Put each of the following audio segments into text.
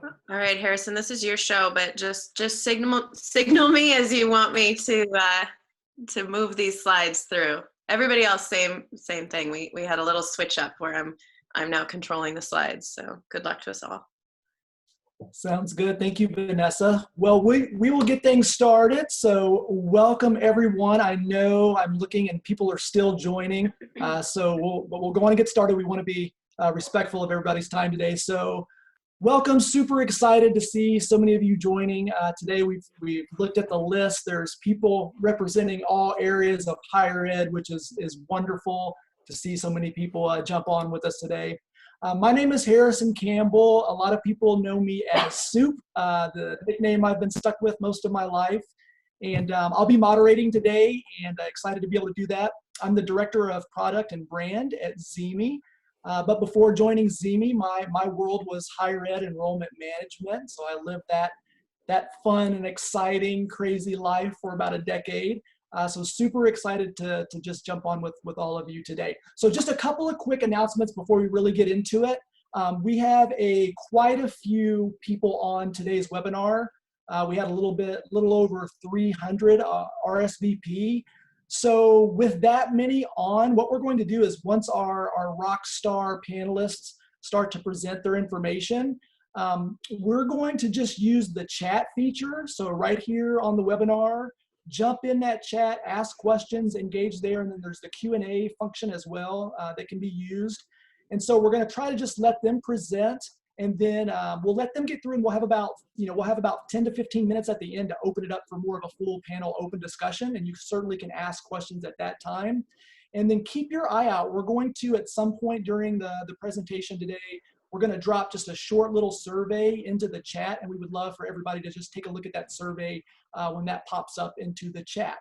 All right, Harrison, this is your show, but just signal me as you want me to move these slides through. Everybody else, same thing. We had a little switch up where I'm now controlling the slides. So good luck to us all. Sounds good. Thank you, Vanessa. Well, we will get things started. So welcome, everyone. I know I'm looking and people are still joining. So we'll go on and get started. We want to be respectful of everybody's time today. So welcome. Super excited to see so many of you joining. Today we've looked at the list. There's people representing all areas of higher ed, which is wonderful to see so many people jump on with us today. My name is Harrison Campbell. A lot of people know me as Soup, the nickname I've been stuck with most of my life. And I'll be moderating today and excited to be able to do that. I'm the Director of Product and Brand at Zemi. But before joining Zemi, my world was higher ed enrollment management. So I lived that fun and exciting, crazy life for about a decade. So super excited to just jump on with all of you today. So just a couple of quick announcements before we really get into it. We have quite a few people on today's webinar. We had a little over 300 RSVP. So with that many on, what we're going to do is once our rock star panelists start to present their information, we're going to just use the chat feature. So right here on the webinar, jump in that chat, ask questions, engage there, and then there's the Q&A function as well that can be used. And so we're going to try to just let them present, and then we'll let them get through, and we'll have about 10 to 15 minutes at the end to open it up for more of a full panel open discussion, and you certainly can ask questions at that time. And then keep your eye out. We're going to, at some point during the presentation today, we're going to drop just a short little survey into the chat, and we would love for everybody to just take a look at that survey when that pops up into the chat.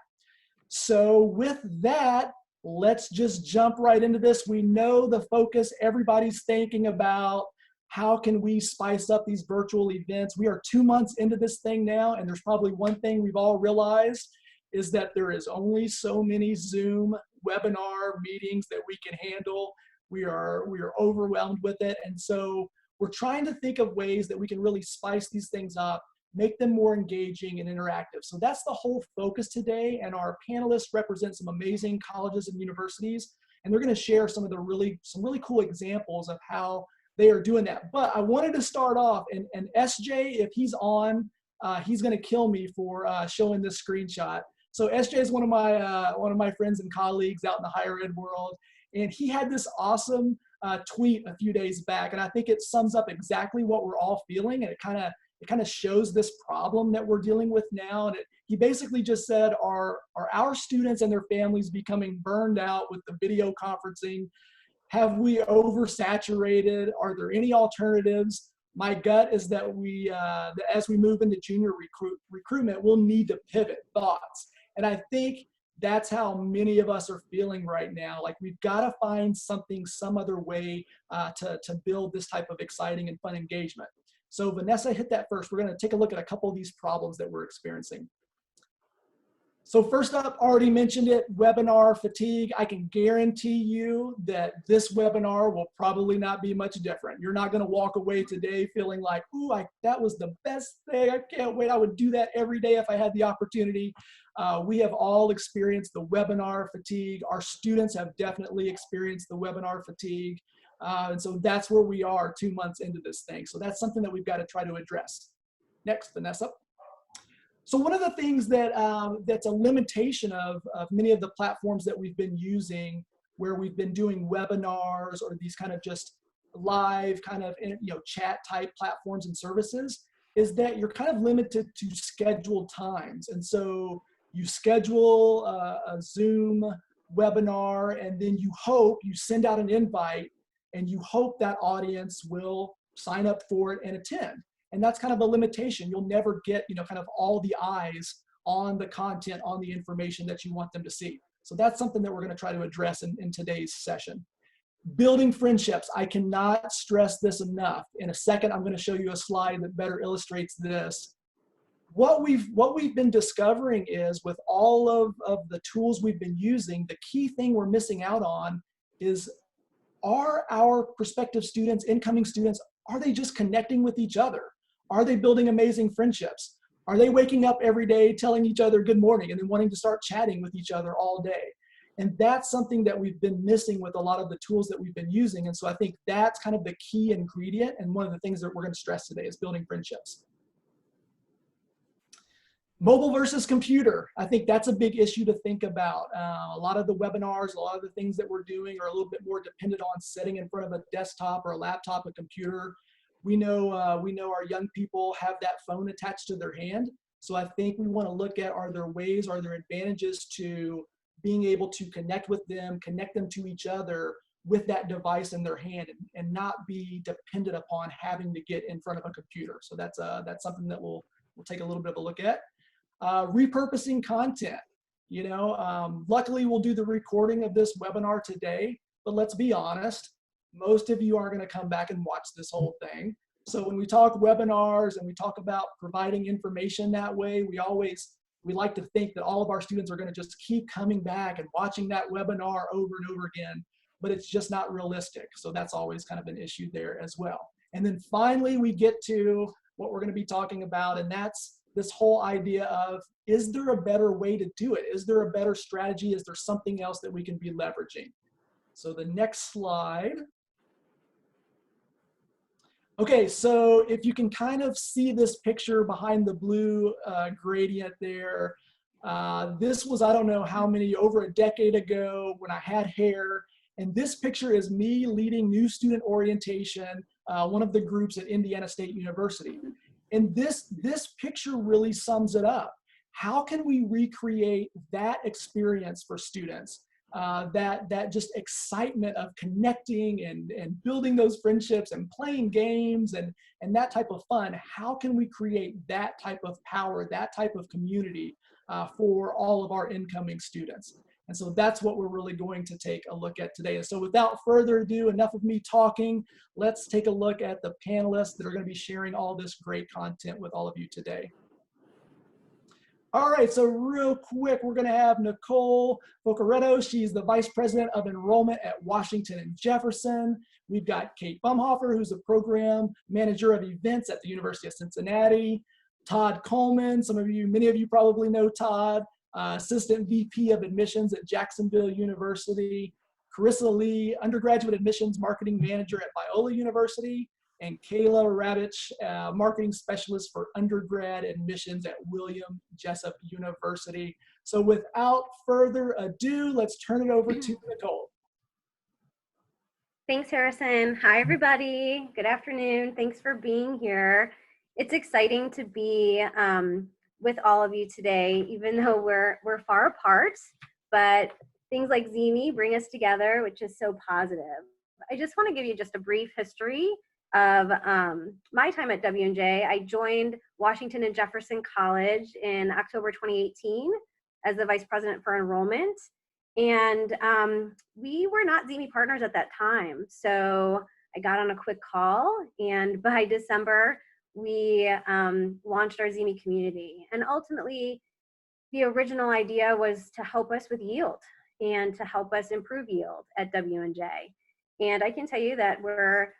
So with that, let's just jump right into this. We know the focus, everybody's thinking about how can we spice up these virtual events. We are 2 months into this thing now, and there's probably one thing we've all realized is that there is only so many Zoom webinar meetings that we can handle. We are overwhelmed with it. And so we're trying to think of ways that we can really spice these things up, make them more engaging and interactive. So that's the whole focus today. And our panelists represent some amazing colleges and universities, and they're going to share some really cool examples of how they are doing that. But I wanted to start off, and SJ, if he's on, he's going to kill me for showing this screenshot. So SJ is one of my friends and colleagues out in the higher ed world. And he had this awesome tweet a few days back, and I think it sums up exactly what we're all feeling, and it kind of shows this problem that we're dealing with now. And he basically just said, are our students and their families becoming burned out with the video conferencing? Have we oversaturated? Are there any alternatives? My gut is that as we move into junior recruitment, we'll need to pivot. Thoughts? And I think that's how many of us are feeling right now. Like we've got to find some other way to build this type of exciting and fun engagement. So Vanessa, hit that first. We're going to take a look at a couple of these problems that we're experiencing. So first up, already mentioned it, webinar fatigue. I can guarantee you that this webinar will probably not be much different. You're not going to walk away today feeling like, ooh, that was the best thing. I can't wait. I would do that every day if I had the opportunity. We have all experienced the webinar fatigue. Our students have definitely experienced the webinar fatigue. And so that's where we are 2 months into this thing. So that's something that we've got to try to address. Next, Vanessa. So one of the things that that's a limitation of many of the platforms that we've been using, where we've been doing webinars or these kind of just live kind of chat type platforms and services, is that you're kind of limited to scheduled times. And so you schedule a Zoom webinar, and then you send out an invite, and you hope that audience will sign up for it and attend. And that's kind of a limitation. You'll never get, kind of all the eyes on the content, on the information that you want them to see. So that's something that we're going to try to address in today's session. Building friendships. I cannot stress this enough. In a second, I'm going to show you a slide that better illustrates this. What we've been discovering is, with all of the tools we've been using, the key thing we're missing out on is, are our prospective students, incoming students, are they just connecting with each other? Are they building amazing friendships? Are they waking up every day telling each other good morning and then wanting to start chatting with each other all day? And that's something that we've been missing with a lot of the tools that we've been using. And so I think that's kind of the key ingredient. And one of the things that we're going to stress today is building friendships. Mobile versus computer. I think that's a big issue to think about. A lot of the webinars, a lot of the things that we're doing are a little bit more dependent on sitting in front of a desktop or a laptop, a computer. We know our young people have that phone attached to their hand. So I think we want to look at, are there ways, are there advantages to being able to connect with them, connect them to each other with that device in their hand, and not be dependent upon having to get in front of a computer. So that's something that we'll take a little bit of a look at. Repurposing content. Luckily we'll do the recording of this webinar today, but let's be honest, most of you aren't going to come back and watch this whole thing. So when we talk webinars and we talk about providing information that way, we like to think that all of our students are going to just keep coming back and watching that webinar over and over again, but it's just not realistic. So that's always kind of an issue there as well. And then finally, we get to what we're going to be talking about, and that's this whole idea of, is there a better way to do it? Is there a better strategy? Is there something else that we can be leveraging? So the next slide. Okay, so if you can kind of see this picture behind the blue gradient there, this was, I don't know how many, over a decade ago when I had hair. And this picture is me leading new student orientation, one of the groups at Indiana State University. And this picture really sums it up. How can we recreate that experience for students? That just excitement of connecting and building those friendships and playing games and that type of fun. How can we create that type of power, that type of community for all of our incoming students? And so that's what we're really going to take a look at today. And so without further ado, enough of me talking, let's take a look at the panelists that are going to be sharing all this great content with all of you today. All right, so real quick, we're going to have Nicole Focaretto. She's the Vice President of Enrollment at Washington and Jefferson. We've got Kate Bumhofer, who's the Program Manager of Events at the University of Cincinnati. Todd Coleman, many of you probably know Todd, Assistant VP of Admissions at Jacksonville University. Carissa Lee, Undergraduate Admissions Marketing Manager at Biola University. And Kayla Rabich, Marketing Specialist for Undergrad Admissions at William Jessup University. So without further ado, let's turn it over to Nicole. Thanks, Harrison. Hi, everybody. Good afternoon. Thanks for being here. It's exciting to be with all of you today, even though we're far apart, but things like ZME bring us together, which is so positive. I just want to give you just a brief history of my time at W&J. I joined Washington and Jefferson College in October 2018 as the Vice President for Enrollment. And we were not ZME partners at that time. So I got on a quick call, and by December, we launched our ZME community. And ultimately, the original idea was to help us with yield and to help us improve yield at W&J. And I can tell you that we're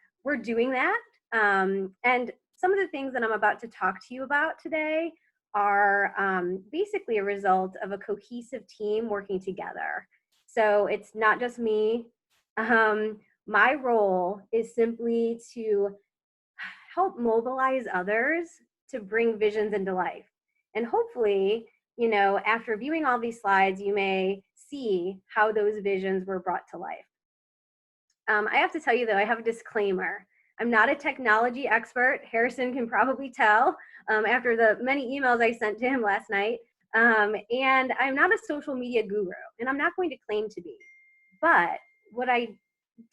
doing that. And some of the things that I'm about to talk to you about today are basically a result of a cohesive team working together. So it's not just me. My role is simply to help mobilize others to bring visions into life. And hopefully, after viewing all these slides, you may see how those visions were brought to life. I have to tell you, though, I have a disclaimer. I'm not a technology expert. Harrison can probably tell after the many emails I sent to him last night. And I'm not a social media guru, and I'm not going to claim to be. But what I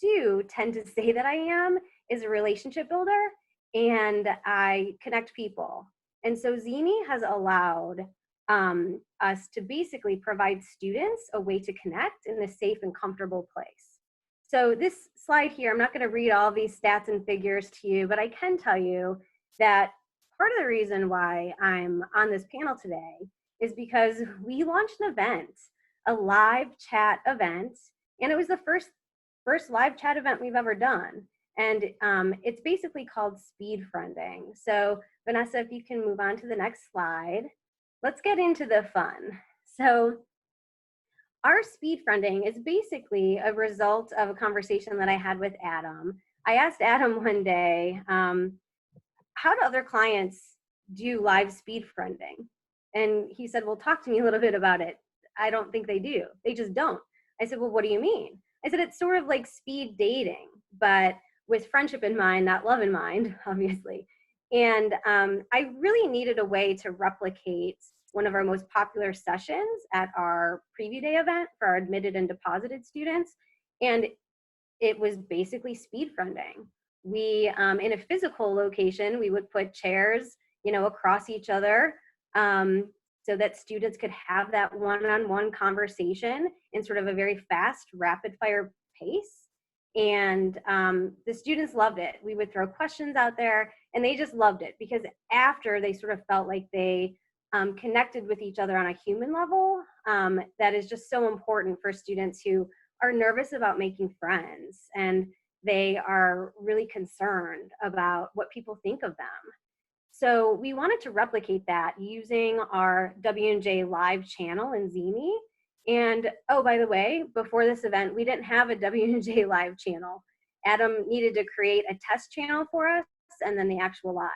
do tend to say that I am is a relationship builder, and I connect people. And so ZME has allowed us to basically provide students a way to connect in a safe and comfortable place. So this slide here, I'm not going to read all these stats and figures to you, but I can tell you that part of the reason why I'm on this panel today is because we launched an event, a live chat event, and it was the first live chat event we've ever done. And it's basically called speed friending. So Vanessa, if you can move on to the next slide, let's get into the fun. So our speed friending is basically a result of a conversation that I had with Adam. I asked Adam one day, how do other clients do live speed friending? And he said, well, talk to me a little bit about it. I don't think they do. They just don't. I said, well, what do you mean? I said, it's sort of like speed dating, but with friendship in mind, not love in mind, obviously. And I really needed a way to replicate one of our most popular sessions at our preview day event for our admitted and deposited students. And it was basically speed friending. We, in a physical location, we would put chairs, across each other, so that students could have that one-on-one conversation in sort of a very fast, rapid-fire pace. And the students loved it. We would throw questions out there, and they just loved it because after they sort of felt like they connected with each other on a human level. That is just so important for students who are nervous about making friends and they are really concerned about what people think of them. So we wanted to replicate that using our W&J live channel in Zini. And oh, by the way, before this event, we didn't have a W&J live channel. Adam needed to create a test channel for us and then the actual live.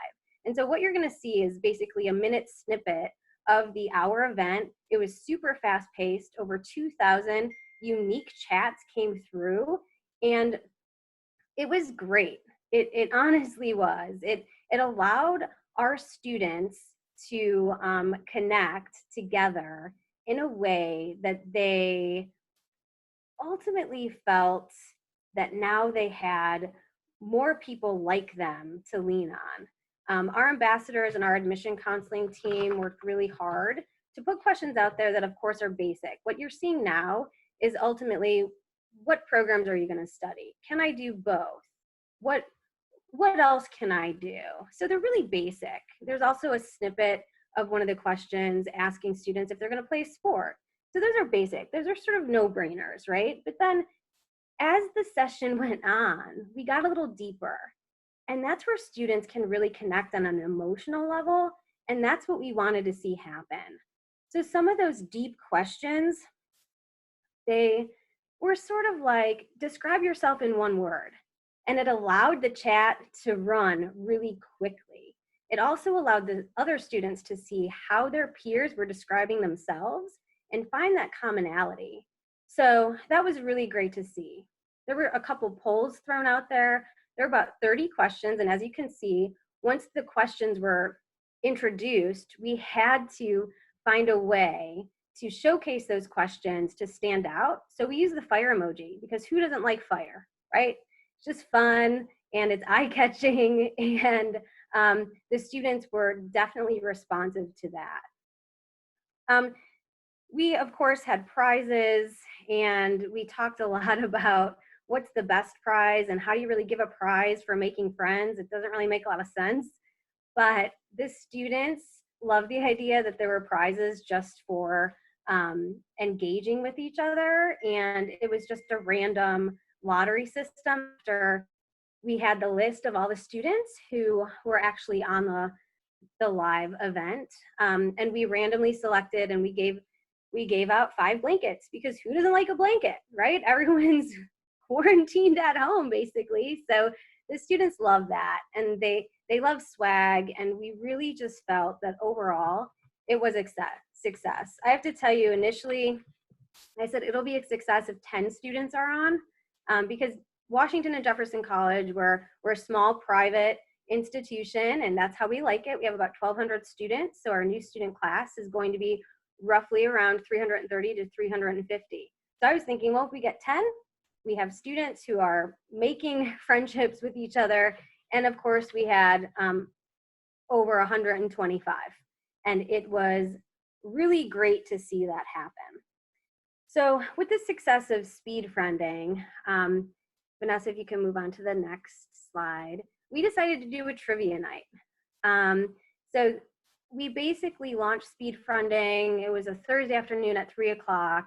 And so what you're gonna see is basically a minute snippet of the hour event. It was super fast paced, over 2,000 unique chats came through, and it was great. It honestly was. It allowed our students to connect together in a way that they ultimately felt that now they had more people like them to lean on. Our ambassadors and our admission counseling team worked really hard to put questions out there that of course are basic. What you're seeing now is ultimately, what programs are you going to study? Can I do both? What else can I do? So they're really basic. There's also a snippet of one of the questions asking students if they're going to play sport. So those are basic. Those are sort of no-brainers, right? But then as the session went on, we got a little deeper. And that's where students can really connect on an emotional level. And that's what we wanted to see happen. So some of those deep questions, they were sort of like, describe yourself in one word. And it allowed the chat to run really quickly. It also allowed the other students to see how their peers were describing themselves and find that commonality. So that was really great to see. There were a couple polls thrown out there. There were about 30 questions. And as you can see, once the questions were introduced, we had to find a way to showcase those questions to stand out. So we use the fire emoji because who doesn't like fire, right? It's just fun and it's eye-catching, and the students were definitely responsive to that. We, of course, had prizes, and we talked a lot about what's the best prize and how you really give a prize for making friends. It doesn't really make a lot of sense, but the students loved the idea that there were prizes just for engaging with each other, and it was just a random lottery system. After we had the list of all the students who were actually on the live event, and we randomly selected, and we gave out 5 blankets because who doesn't like a blanket, right? Everyone's quarantined at home basically, so the students love that, and they love swag, and we really just felt that overall it was a success. I have to tell you, initially I said it'll be a success if 10 students are on, because Washington and Jefferson College, we're a small private institution, and that's how we like it. We have about 1,200 students, so our new student class is going to be roughly around 330 to 350. So I was thinking, well, if we get 10, we have students who are making friendships with each other, and of course we had over 125, and it was really great to see that happen. So with the success of speed friending, Vanessa, if you can move on to the next slide, we decided to do a trivia night. So we basically launched speed friending. It was a Thursday afternoon at 3 o'clock.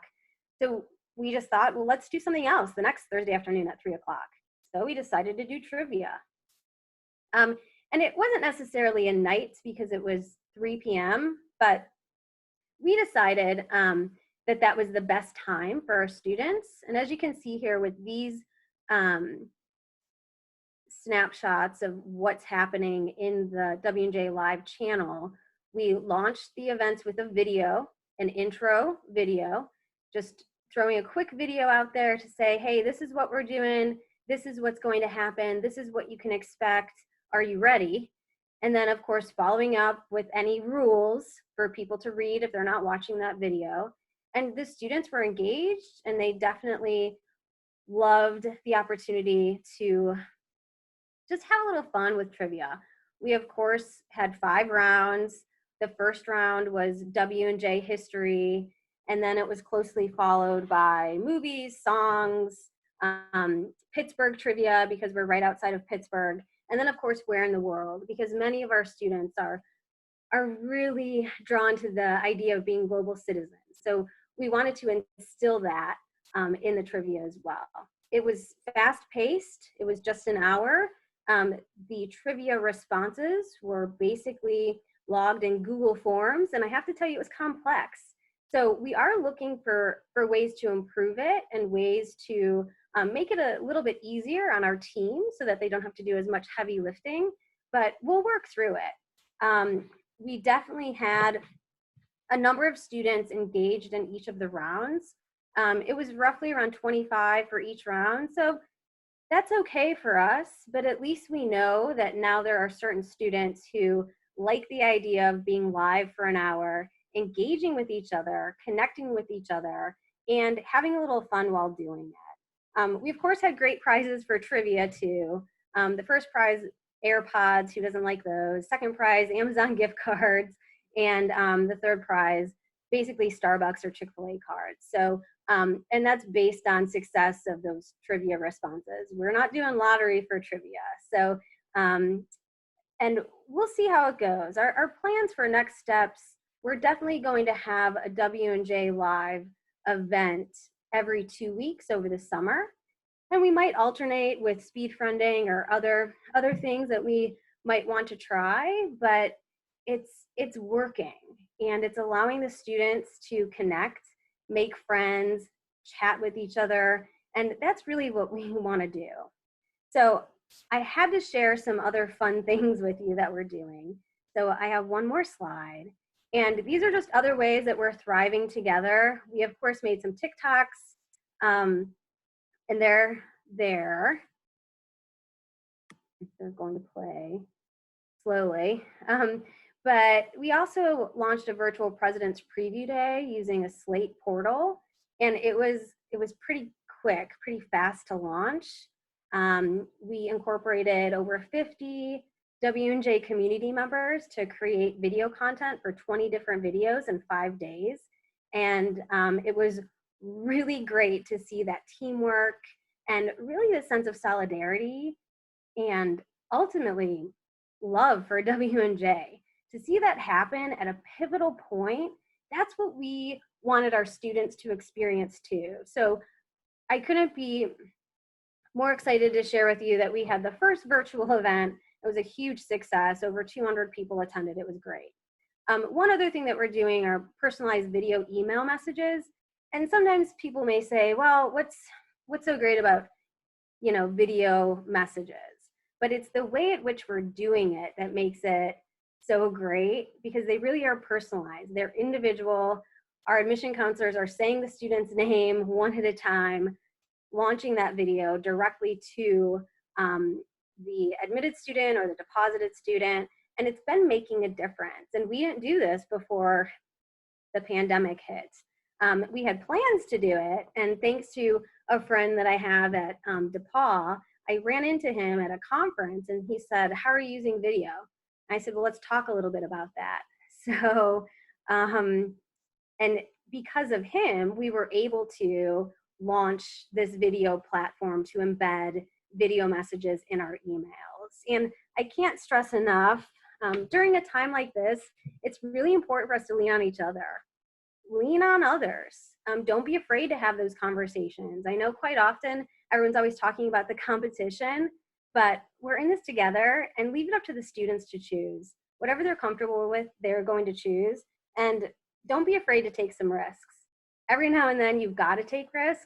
So we just thought, well, let's do something else the next Thursday afternoon at 3 o'clock. So we decided to do trivia. And it wasn't necessarily a night because it was 3 p.m., but we decided that that was the best time for our students. And as you can see here with these snapshots of what's happening in the W&J Live channel, we launched the events with a video, an intro video, just throwing a quick video out there to say, hey, this is what we're doing, this is what's going to happen, this is what you can expect, are you ready? And then, of course, following up with any rules for people to read if they're not watching that video. And the students were engaged, and they definitely loved the opportunity to just have a little fun with trivia. We, of course, had 5 rounds. The first round was W&J history, and then it was closely followed by movies, songs, Pittsburgh trivia, because we're right outside of Pittsburgh, and then, of course, where in the world, because many of our students are really drawn to the idea of being global citizens. So we wanted to instill that in the trivia as well. It was fast-paced. It was just an hour. The trivia responses were basically logged in Google Forms, and I have to tell you, it was complex. So we are looking for ways to improve it and ways to make it a little bit easier on our team so that they don't have to do as much heavy lifting, but we'll work through it. We definitely had a number of students engaged in each of the rounds. It was roughly around 25 for each round, so that's okay for us, but at least we know that now there are certain students who like the idea of being live for an hour, engaging with each other, connecting with each other, and having a little fun while doing it. We, of course, had great prizes for trivia, too. The first prize, AirPods, who doesn't like those? Second prize, Amazon gift cards. And the third prize, basically Starbucks or Chick-fil-A cards. So, and that's based on success of those trivia responses. We're not doing lottery for trivia. So, and we'll see how it goes. Our plans for next steps, we're definitely going to have a W&J Live event every 2 weeks over the summer. And we might alternate with speed friending or other things that we might want to try, but it's working, and it's allowing the students to connect, make friends, chat with each other, and that's really what we want to do. So I had to share some other fun things with you that we're doing. So I have one more slide, and these are just other ways that we're thriving together. We, of course, made some TikToks, and they're there. They're going to play slowly. But we also launched a virtual President's Preview Day using a Slate portal, and it was pretty quick, pretty fast to launch. We incorporated over 50 W&J community members to create video content for 20 different videos in 5 days, and it was really great to see that teamwork and really the sense of solidarity and ultimately love for W&J. To see that happen at a pivotal point, that's what we wanted our students to experience too. So I couldn't be more excited to share with you that we had the first virtual event. It was a huge success. Over 200 people attended. It was great. One other thing that we're doing are personalized video email messages. And sometimes people may say, well, what's so great about, video messages? But it's the way at which we're doing it that makes it so great, because they really are personalized. They're individual. Our admission counselors are saying the student's name one at a time, launching that video directly to the admitted student or the deposited student, and it's been making a difference. And we didn't do this before the pandemic hit. We had plans to do it, and thanks to a friend that I have at DePaul, I ran into him at a conference, and he said, how are you using video? And I said, well, let's talk a little bit about that. So, and because of him, we were able to launch this video platform to embed video messages in our emails. And I can't stress enough, during a time like this, it's really important for us to lean on each other. Lean on others. Don't be afraid to have those conversations. I know quite often everyone's always talking about the competition, but we're in this together, and leave it up to the students to choose. Whatever they're comfortable with, they're going to choose. And don't be afraid to take some risks. Every now and then you've got to take risks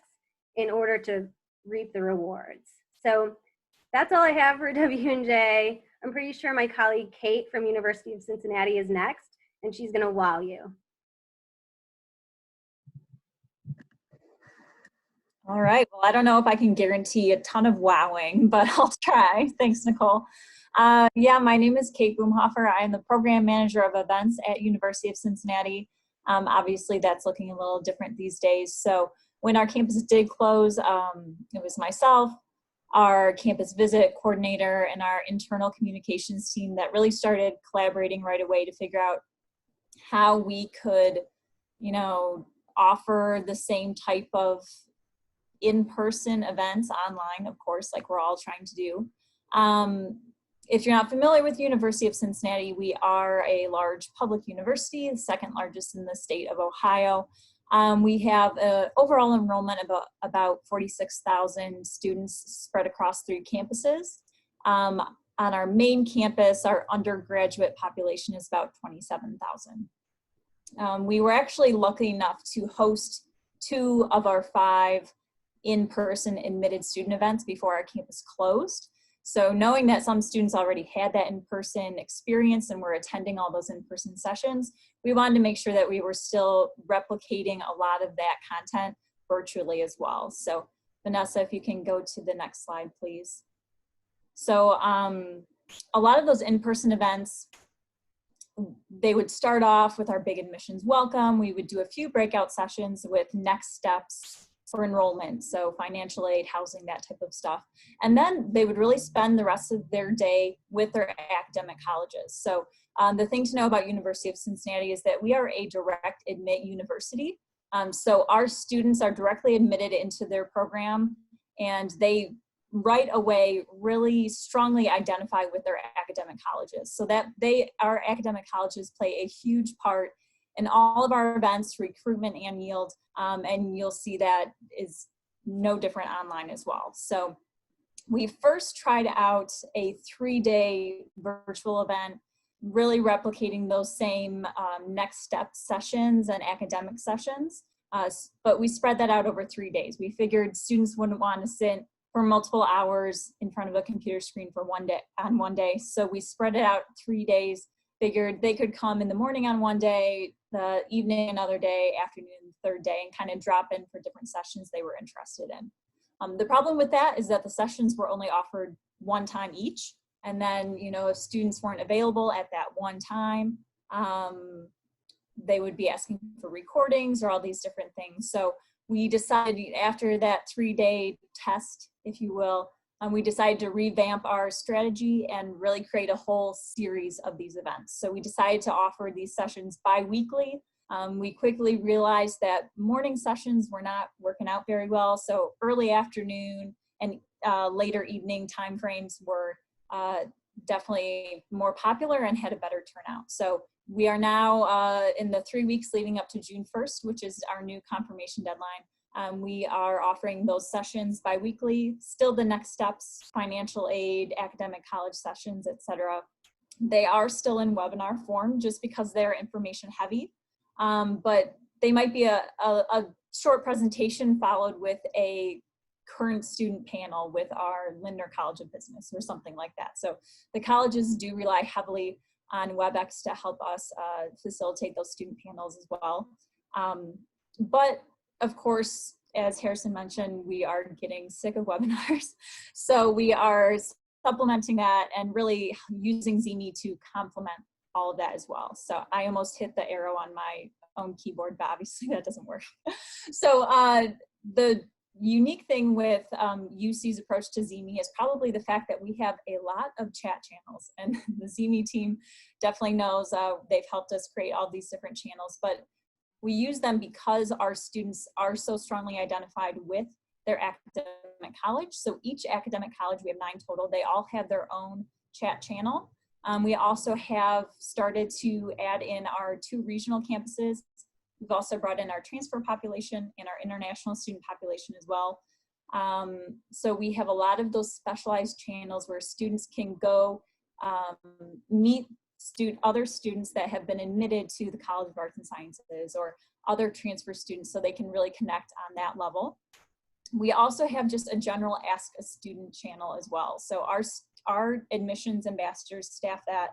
in order to reap the rewards. So that's all I have for W&J. I'm pretty sure my colleague Kate from University of Cincinnati is next, and she's going to wow you. All right, well, I don't know if I can guarantee a ton of wowing, but I'll try. Thanks, Nicole. Yeah, my name is Kate Boomhofer. I am the program manager of events at University of Cincinnati. Obviously, that's looking a little different these days. So when our campus did close, it was myself, our campus visit coordinator, and our internal communications team that really started collaborating right away to figure out how we could, you know, offer the same type of in-person events online, of course, like we're all trying to do. If you're not familiar with University of Cincinnati, we are a large public university, the second largest in the state of Ohio. We have an overall enrollment of about 46,000 students spread across 3 campuses. On our main campus, our undergraduate population is about 27,000. We were actually lucky enough to host 2 of our 5 in-person admitted student events before our campus closed. So knowing that some students already had that in-person experience and were attending all those in-person sessions, we wanted to make sure that we were still replicating a lot of that content virtually as well. So Vanessa, if you can go to the next slide, please. So a lot of those in-person events, they would start off with our big admissions welcome. We would do a few breakout sessions with next steps for enrollment, so financial aid, housing, that type of stuff. And then they would really spend the rest of their day with their academic colleges. So the thing to know about University of Cincinnati is that we are a direct admit university. So our students are directly admitted into their program, and they right away really strongly identify with their academic colleges. So that our academic colleges play a huge part in all of our events, recruitment and yield, and you'll see that is no different online as well. So we first tried out a 3-day virtual event, really replicating those same next step sessions and academic sessions, but we spread that out over 3 days. We figured students wouldn't want to sit for multiple hours in front of a computer screen for one day, so we spread it out 3 days. Figured they could come in the morning on one day, the evening another day, afternoon third day, and kind of drop in for different sessions they were interested in. The problem with that is that the sessions were only offered one time each, and then, you know, if students weren't available at that one time, they would be asking for recordings or all these different things. So we decided after that 3-day test, if you will, we decided to revamp our strategy and really create a whole series of these events. So we decided to offer these sessions bi-weekly. We quickly realized that morning sessions were not working out very well, so early afternoon and later evening timeframes were definitely more popular and had a better turnout. So we are now in the 3 weeks leading up to June 1st, which is our new confirmation deadline. We are offering those sessions bi-weekly, still the next steps, financial aid, academic college sessions, etc. They are still in webinar form just because they're information heavy, but they might be a short presentation followed with a current student panel with our Lindner College of Business or something like that. So the colleges do rely heavily on WebEx to help us facilitate those student panels as well. But of course, as Harrison mentioned, we are getting sick of webinars. So we are supplementing that and really using Zeme to complement all of that as well. So I almost hit the arrow on my own keyboard, but obviously that doesn't work. So the unique thing with UC's approach to Zeme is probably the fact that we have a lot of chat channels, and the Zeme team definitely knows they've helped us create all these different channels, but we use them because our students are so strongly identified with their academic college. So each academic college, we have 9 total, they all have their own chat channel. We also have started to add in our 2 regional campuses. We've also brought in our transfer population and our international student population as well. So we have a lot of those specialized channels where students can go meet other students that have been admitted to the College of Arts and Sciences or other transfer students, so they can really connect on that level. We also have just a general Ask a Student channel as well. So our admissions ambassadors staff that,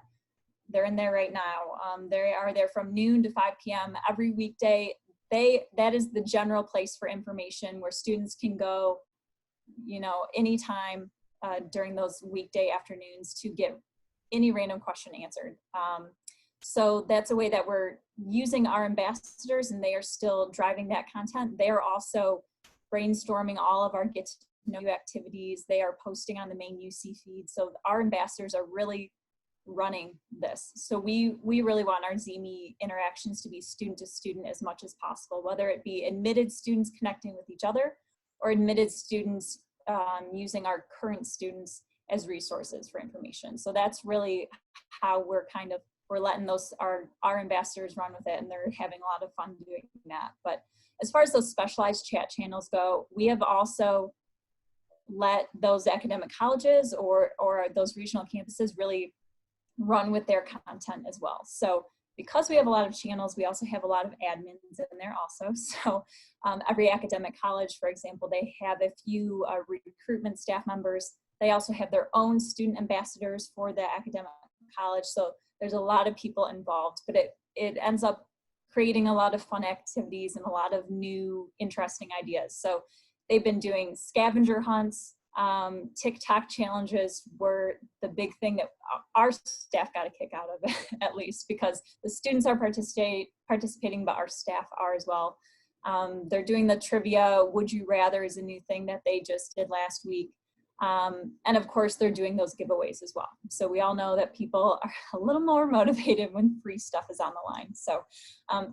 they're in there right now. They are there from noon to 5 p.m. every weekday. That is the general place for information where students can go, you know, anytime during those weekday afternoons to get any random question answered. So that's a way that we're using our ambassadors, and they are still driving that content. They are also brainstorming all of our get to know you activities. They are posting on the main UC feed. So our ambassadors are really running this. So we really want our ZME interactions to be student to student as much as possible, whether it be admitted students connecting with each other or admitted students using our current students as resources for information. So that's really how we're letting our ambassadors run with it, and they're having a lot of fun doing that. But as far as those specialized chat channels go, we have also let those academic colleges or those regional campuses really run with their content as well. So because we have a lot of channels, we also have a lot of admins in there also. So every academic college, for example, they have a few recruitment staff members. They also have their own student ambassadors for the academic college. So there's a lot of people involved, but it ends up creating a lot of fun activities and a lot of new interesting ideas. So they've been doing scavenger hunts. TikTok challenges were the big thing that our staff got a kick out of, at least, because the students are participating, but our staff are as well. They're doing the trivia. Would you rather is a new thing that they just did last week. And of course, they're doing those giveaways as well. So we all know that people are a little more motivated when free stuff is on the line. So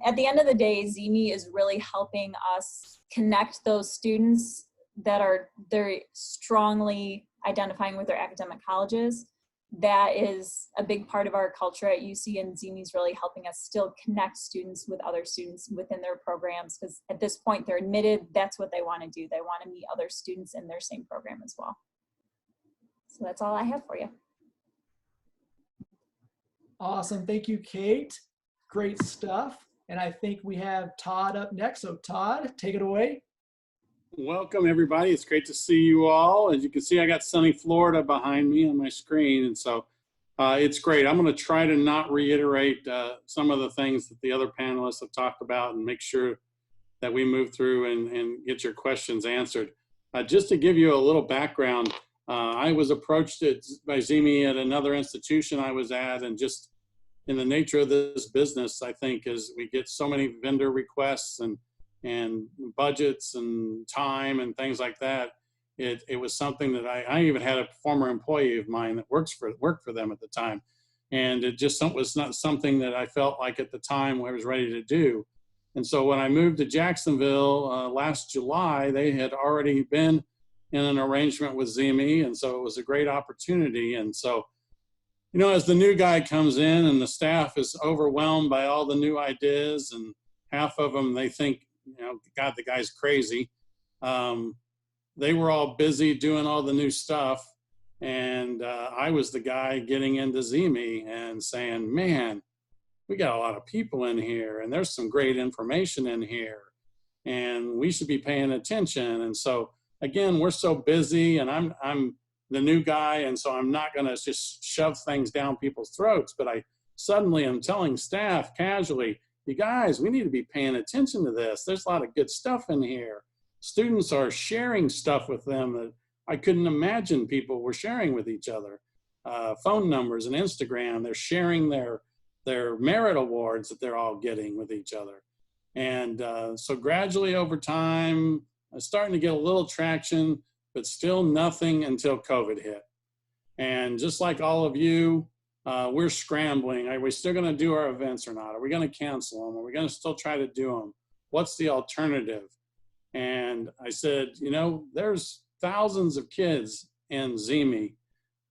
at the end of the day, ZME is really helping us connect those students that are very strongly identifying with their academic colleges. That is a big part of our culture at UC, and ZME is really helping us still connect students with other students within their programs, because at this point they're admitted, that's what they want to do. They want to meet other students in their same program as well. So that's all I have for you. Awesome. Thank you, Kate. Great stuff. And I think we have Todd up next. So Todd, take it away. Welcome, everybody. It's great to see you all. As you can see, I got sunny Florida behind me on my screen, and so it's great. I'm going to try to not reiterate some of the things that the other panelists have talked about and make sure that we move through and get your questions answered. Just to give you a little background, I was approached by ZME at another institution I was at, and just in the nature of this business, I think, is we get so many vendor requests and budgets and time and things like that. It was something that I even had a former employee of mine that worked for them at the time. And it just was not something that I felt like at the time I was ready to do. And so when I moved to Jacksonville last July, they had already been in an arrangement with ZME. And so it was a great opportunity. And so, you know, as the new guy comes in and the staff is overwhelmed by all the new ideas, and half of them, they think, you know, God, the guy's crazy. They were all busy doing all the new stuff. And I was the guy getting into ZME and saying, man, we got a lot of people in here and there's some great information in here and we should be paying attention. And so, again, we're so busy, and I'm the new guy. And so I'm not going to just shove things down people's throats, but I suddenly am telling staff casually, you guys, we need to be paying attention to this. There's a lot of good stuff in here. Students are sharing stuff with them that I couldn't imagine people were sharing with each other. Phone numbers and Instagram, they're sharing their merit awards that they're all getting with each other. And so gradually over time, I'm starting to get a little traction, but still nothing until COVID hit. And just like all of you, we're scrambling. Are we still going to do our events or not? Are we going to cancel them? Are we going to still try to do them? What's the alternative? And I said, you know, there's thousands of kids in ZME.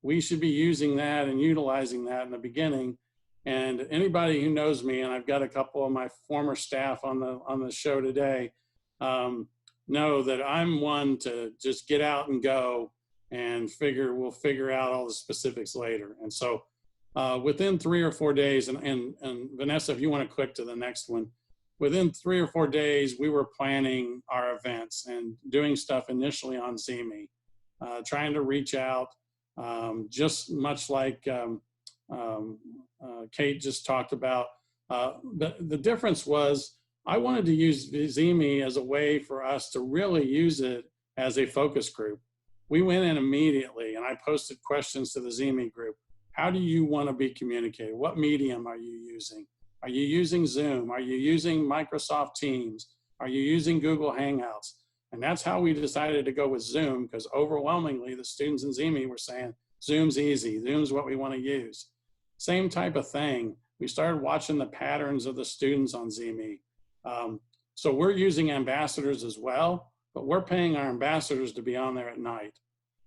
We should be using that and utilizing that in the beginning. And anybody who knows me, and I've got a couple of my former staff on the show today, know that I'm one to just get out and go and we'll figure out all the specifics later. And so within 3 or 4 days, and Vanessa, if you want to click to the next one, within 3 or 4 days, we were planning our events and doing stuff initially on ZME, trying to reach out, just much like Kate just talked about. The difference was I wanted to use ZME as a way for us to really use it as a focus group. We went in immediately and I posted questions to the ZME group. How do you want to be communicated? What medium are you using? Are you using Zoom? Are you using Microsoft Teams? Are you using Google Hangouts? And that's how we decided to go with Zoom, because overwhelmingly the students in ZME were saying, Zoom's easy, Zoom's what we want to use. Same type of thing. We started watching the patterns of the students on ZME. So we're using ambassadors as well, but we're paying our ambassadors to be on there at night.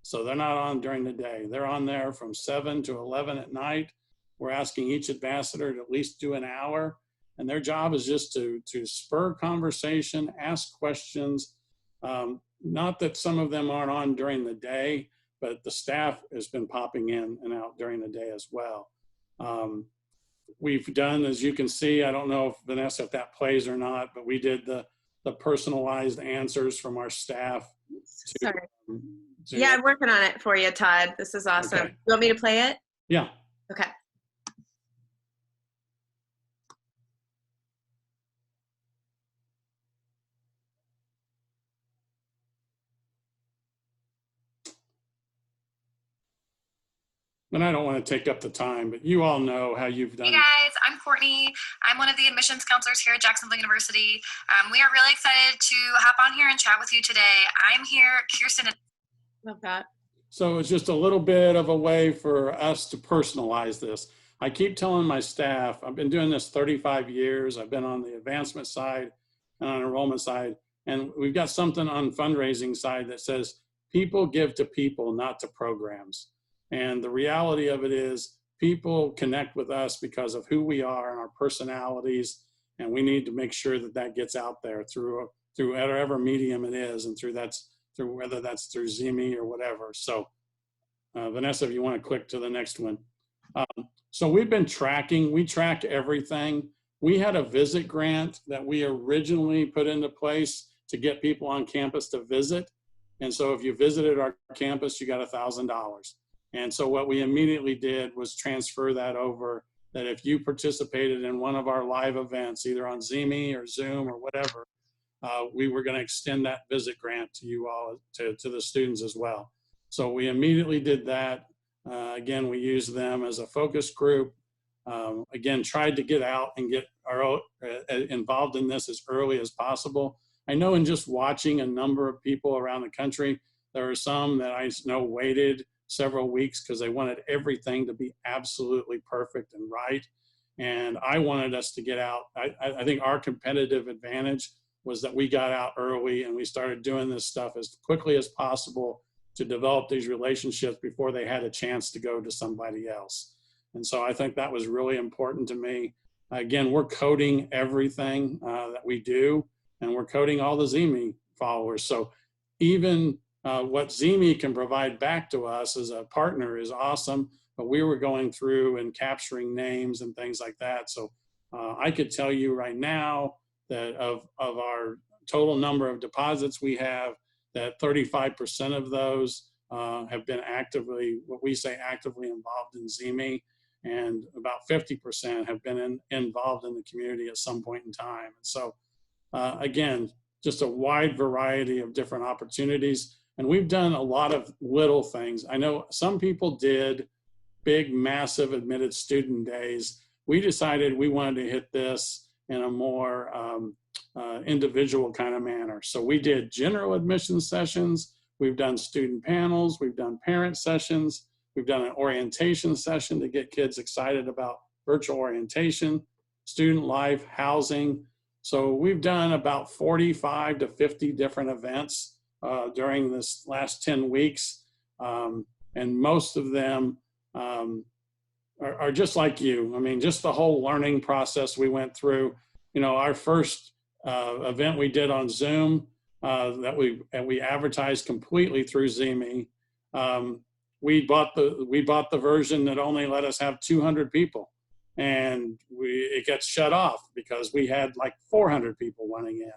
So they're not on during the day. They're on there from 7 to 11 at night. We're asking each ambassador to at least do an hour. And their job is just to spur conversation, ask questions. Not that some of them aren't on during the day, but the staff has been popping in and out during the day as well. We've done, as you can see, I don't know if Vanessa, if that plays or not, but we did the personalized answers from our staff. Sorry. Yeah, I'm working on it for you, Todd. This is awesome. Okay. You want me to play it? Yeah. Okay. And I don't want to take up the time, but you all know how you've done. Hey guys, I'm Courtney. I'm one of the admissions counselors here at Jacksonville University. We are really excited to hop on here and chat with you today. I'm here, Kirsten. Love that. So it's just a little bit of a way for us to personalize this. I keep telling my staff, I've been doing this 35 years. I've been on the advancement side and on enrollment side. And we've got something on fundraising side that says people give to people, not to programs. And the reality of it is people connect with us because of who we are and our personalities. And we need to make sure that that gets out there through whatever medium it is, and through whether that's through ZME or whatever. So Vanessa, if you want to click to the next one. So we've been tracking, we track everything. We had a visit grant that we originally put into place to get people on campus to visit. And so if you visited our campus, you got $1,000. And so what we immediately did was transfer that over, that if you participated in one of our live events, either on ZME or Zoom or whatever, we were going to extend that visit grant to you all, to the students as well. So we immediately did that. Again, we used them as a focus group. Again, tried to get out and get involved in this as early as possible. I know in just watching a number of people around the country, there are some that I know waited several weeks because they wanted everything to be absolutely perfect and right. And I wanted us to get out. I think our competitive advantage was that we got out early and we started doing this stuff as quickly as possible to develop these relationships before they had a chance to go to somebody else. And so I think that was really important to me. Again, we're coding everything that we do, and we're coding all the ZME followers. So even what ZME can provide back to us as a partner is awesome, but we were going through and capturing names and things like that. So I could tell you right now that of our total number of deposits we have, that 35% of those have been actively, what we say actively involved in ZME, and about 50% have been involved in the community at some point in time. And so again, just a wide variety of different opportunities. And we've done a lot of little things. I know some people did big, massive admitted student days. We decided we wanted to hit this in a more individual kind of manner. So we did general admission sessions. We've done student panels. We've done parent sessions. We've done an orientation session to get kids excited about virtual orientation, student life, housing. So we've done about 45 to 50 different events during this last 10 weeks. And most of them are just like you. I mean, just the whole learning process we went through. You know, our first event we did on Zoom, that we advertised completely through Zeme. We bought the version that only let us have 200 people, and it got shut off because we had like 400 people wanting in.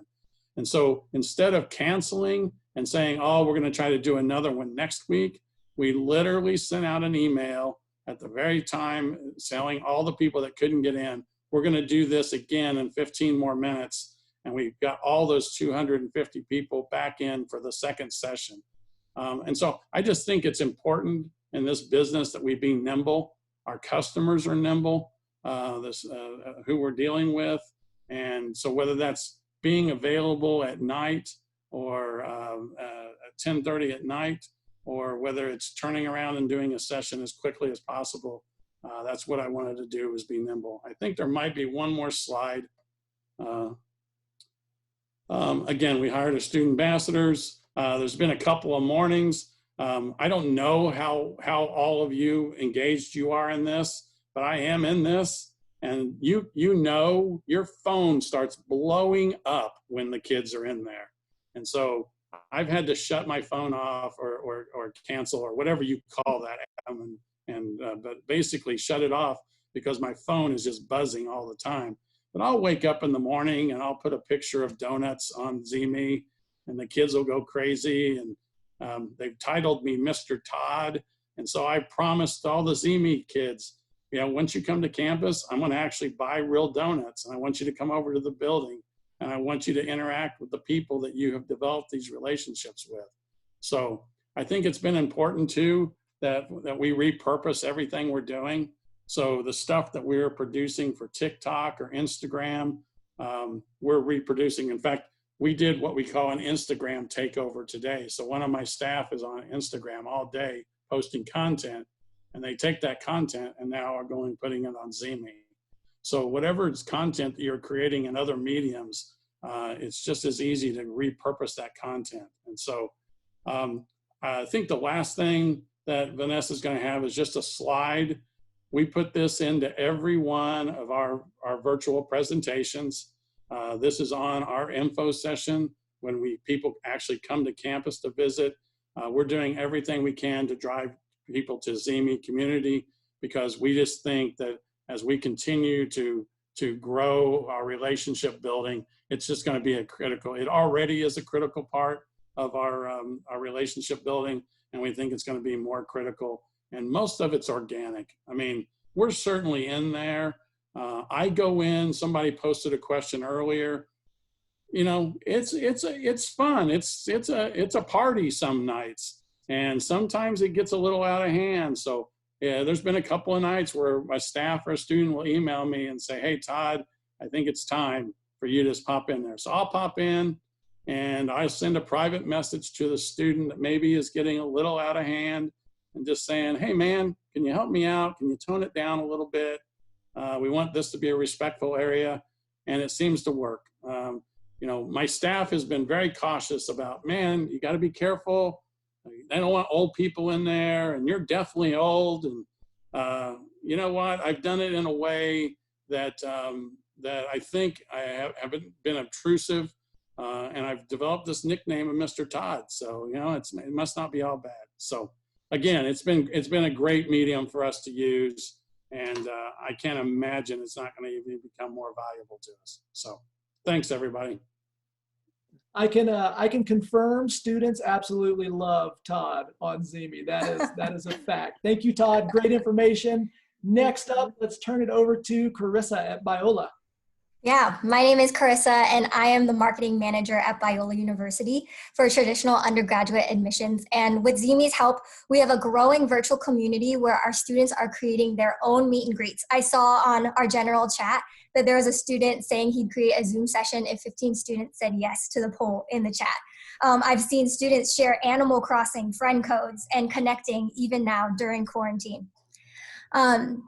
And so instead of canceling and saying, oh, we're going to try to do another one next week, we literally sent out an email at the very time telling all the people that couldn't get in, we're going to do this again in 15 more minutes. And we got all those 250 people back in for the second session. And so I just think it's important in this business that we be nimble. Our customers are nimble, who we're dealing with. And so whether that's being available at night or at 10:30 at night, or whether it's turning around and doing a session as quickly as possible, that's what I wanted to do, was be nimble. I think there might be one more slide. Again, we hired our student ambassadors. There's been a couple of mornings. I don't know how all of you engaged you are in this, but I am in this. And you know, your phone starts blowing up when the kids are in there. And so I've had to shut my phone off or cancel or whatever you call that, Adam, but basically shut it off because my phone is just buzzing all the time. But I'll wake up in the morning and I'll put a picture of donuts on Zeme, and the kids will go crazy. And they've titled me Mr. Todd. And so I promised all the Zeme kids, you know, once you come to campus, I'm going to actually buy real donuts, and I want you to come over to the building, and I want you to interact with the people that you have developed these relationships with. So I think it's been important too that we repurpose everything we're doing. So the stuff that we're producing for TikTok or Instagram, we're reproducing. In fact, we did what we call an Instagram takeover today. So one of my staff is on Instagram all day posting content, and they take that content and now are putting it on Zeme. So whatever it's content that you're creating in other mediums, it's just as easy to repurpose that content. And so I think the last thing that Vanessa's going to have is just a slide. We put this into every one of our virtual presentations. This is on our info session when people actually come to campus to visit. We're doing everything we can to drive people to Zeme community, because we just think that as we continue to grow our relationship building, it's just going to be it already is a critical part of our relationship building, and we think it's going to be more critical, and most of it's organic. I mean, we're certainly in there. I go in, somebody posted a question earlier, you know, it's fun. It's a party some nights, and sometimes it gets a little out of hand. So yeah, there's been a couple of nights where my staff or a student will email me and say, hey, Todd, I think it's time for you to just pop in there. So I'll pop in and I'll send a private message to the student that maybe is getting a little out of hand and just saying, hey man, can you help me out? Can you tone it down a little bit? We want this to be a respectful area, and it seems to work. You know, my staff has been very cautious about, man, you got to be careful. I don't want old people in there, and you're definitely old. And you know what? I've done it in a way that that I think I haven't been obtrusive, and I've developed this nickname of Mr. Todd. So you know, it must not be all bad. So again, it's been a great medium for us to use, and I can't imagine it's not going to even become more valuable to us. So thanks, everybody. I can confirm students absolutely love Todd on Zeme. That is a fact. Thank you, Todd. Great information. Next up, let's turn it over to Carissa at Biola. Yeah, my name is Carissa, and I am the marketing manager at Biola University for traditional undergraduate admissions. And with Zeme's help, we have a growing virtual community where our students are creating their own meet and greets. I saw on our general chat that there was a student saying he'd create a Zoom session if 15 students said yes to the poll in the chat. I've seen students share Animal Crossing friend codes and connecting even now during quarantine. And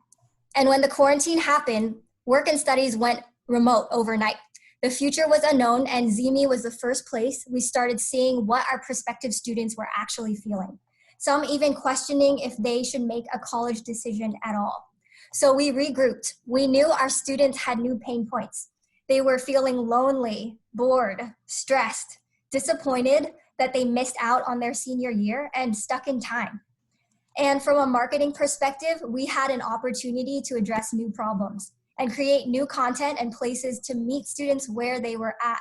when the quarantine happened, work and studies went remote overnight. The future was unknown, and Zeme was the first place we started seeing what our prospective students were actually feeling. Some even questioning if they should make a college decision at all. So we regrouped. We knew our students had new pain points. They were feeling lonely, bored, stressed, disappointed that they missed out on their senior year, and stuck in time. And from a marketing perspective, we had an opportunity to address new problems and create new content and places to meet students where they were at.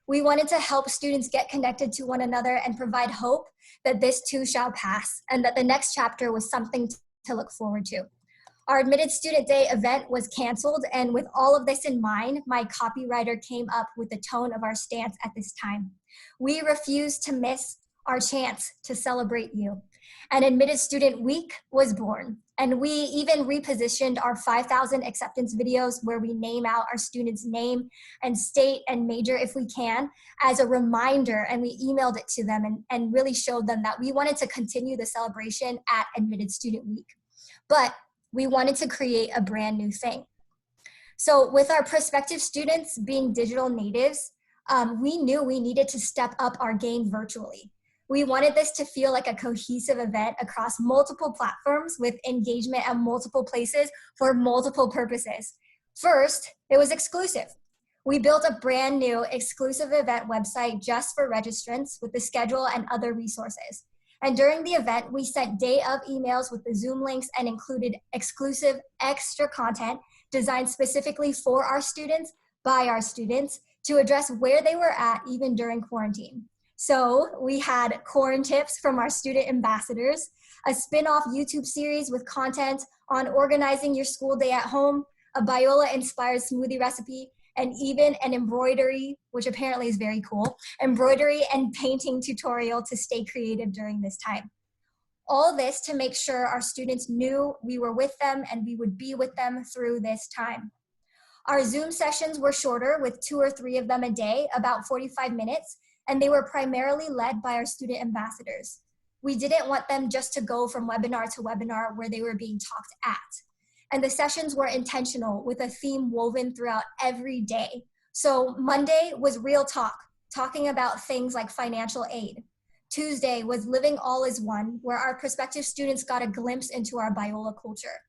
We wanted to help students get connected to one another and provide hope that this too shall pass and that the next chapter was something to look forward to. Our Admitted Student Day event was canceled, and with all of this in mind, my copywriter came up with the tone of our stance at this time. We refuse to miss our chance to celebrate you. And Admitted Student Week was born. And we even repositioned our 5,000 acceptance videos where we name out our students' name and state and major if we can as a reminder, and we emailed it to them and really showed them that we wanted to continue the celebration at Admitted Student Week. But we wanted to create a brand new thing. So with our prospective students being digital natives, we knew we needed to step up our game virtually. We wanted this to feel like a cohesive event across multiple platforms with engagement at multiple places for multiple purposes. First, it was exclusive. We built a brand new exclusive event website just for registrants with the schedule and other resources. And during the event, we sent day of emails with the Zoom links and included exclusive extra content designed specifically for our students, by our students, to address where they were at even during quarantine. So we had Corn Tips from our student ambassadors, a spin-off YouTube series with content on organizing your school day at home, a Biola-inspired smoothie recipe, and even an embroidery, which apparently is very cool, embroidery and painting tutorial to stay creative during this time. All this to make sure our students knew we were with them and we would be with them through this time. Our Zoom sessions were shorter, with 2 or 3 of them a day, about 45 minutes, and they were primarily led by our student ambassadors. We didn't want them just to go from webinar to webinar where they were being talked at. And the sessions were intentional, with a theme woven throughout every day. So Monday was real talk, talking about things like financial aid. Tuesday was Living All as One, where our prospective students got a glimpse into our Biola culture.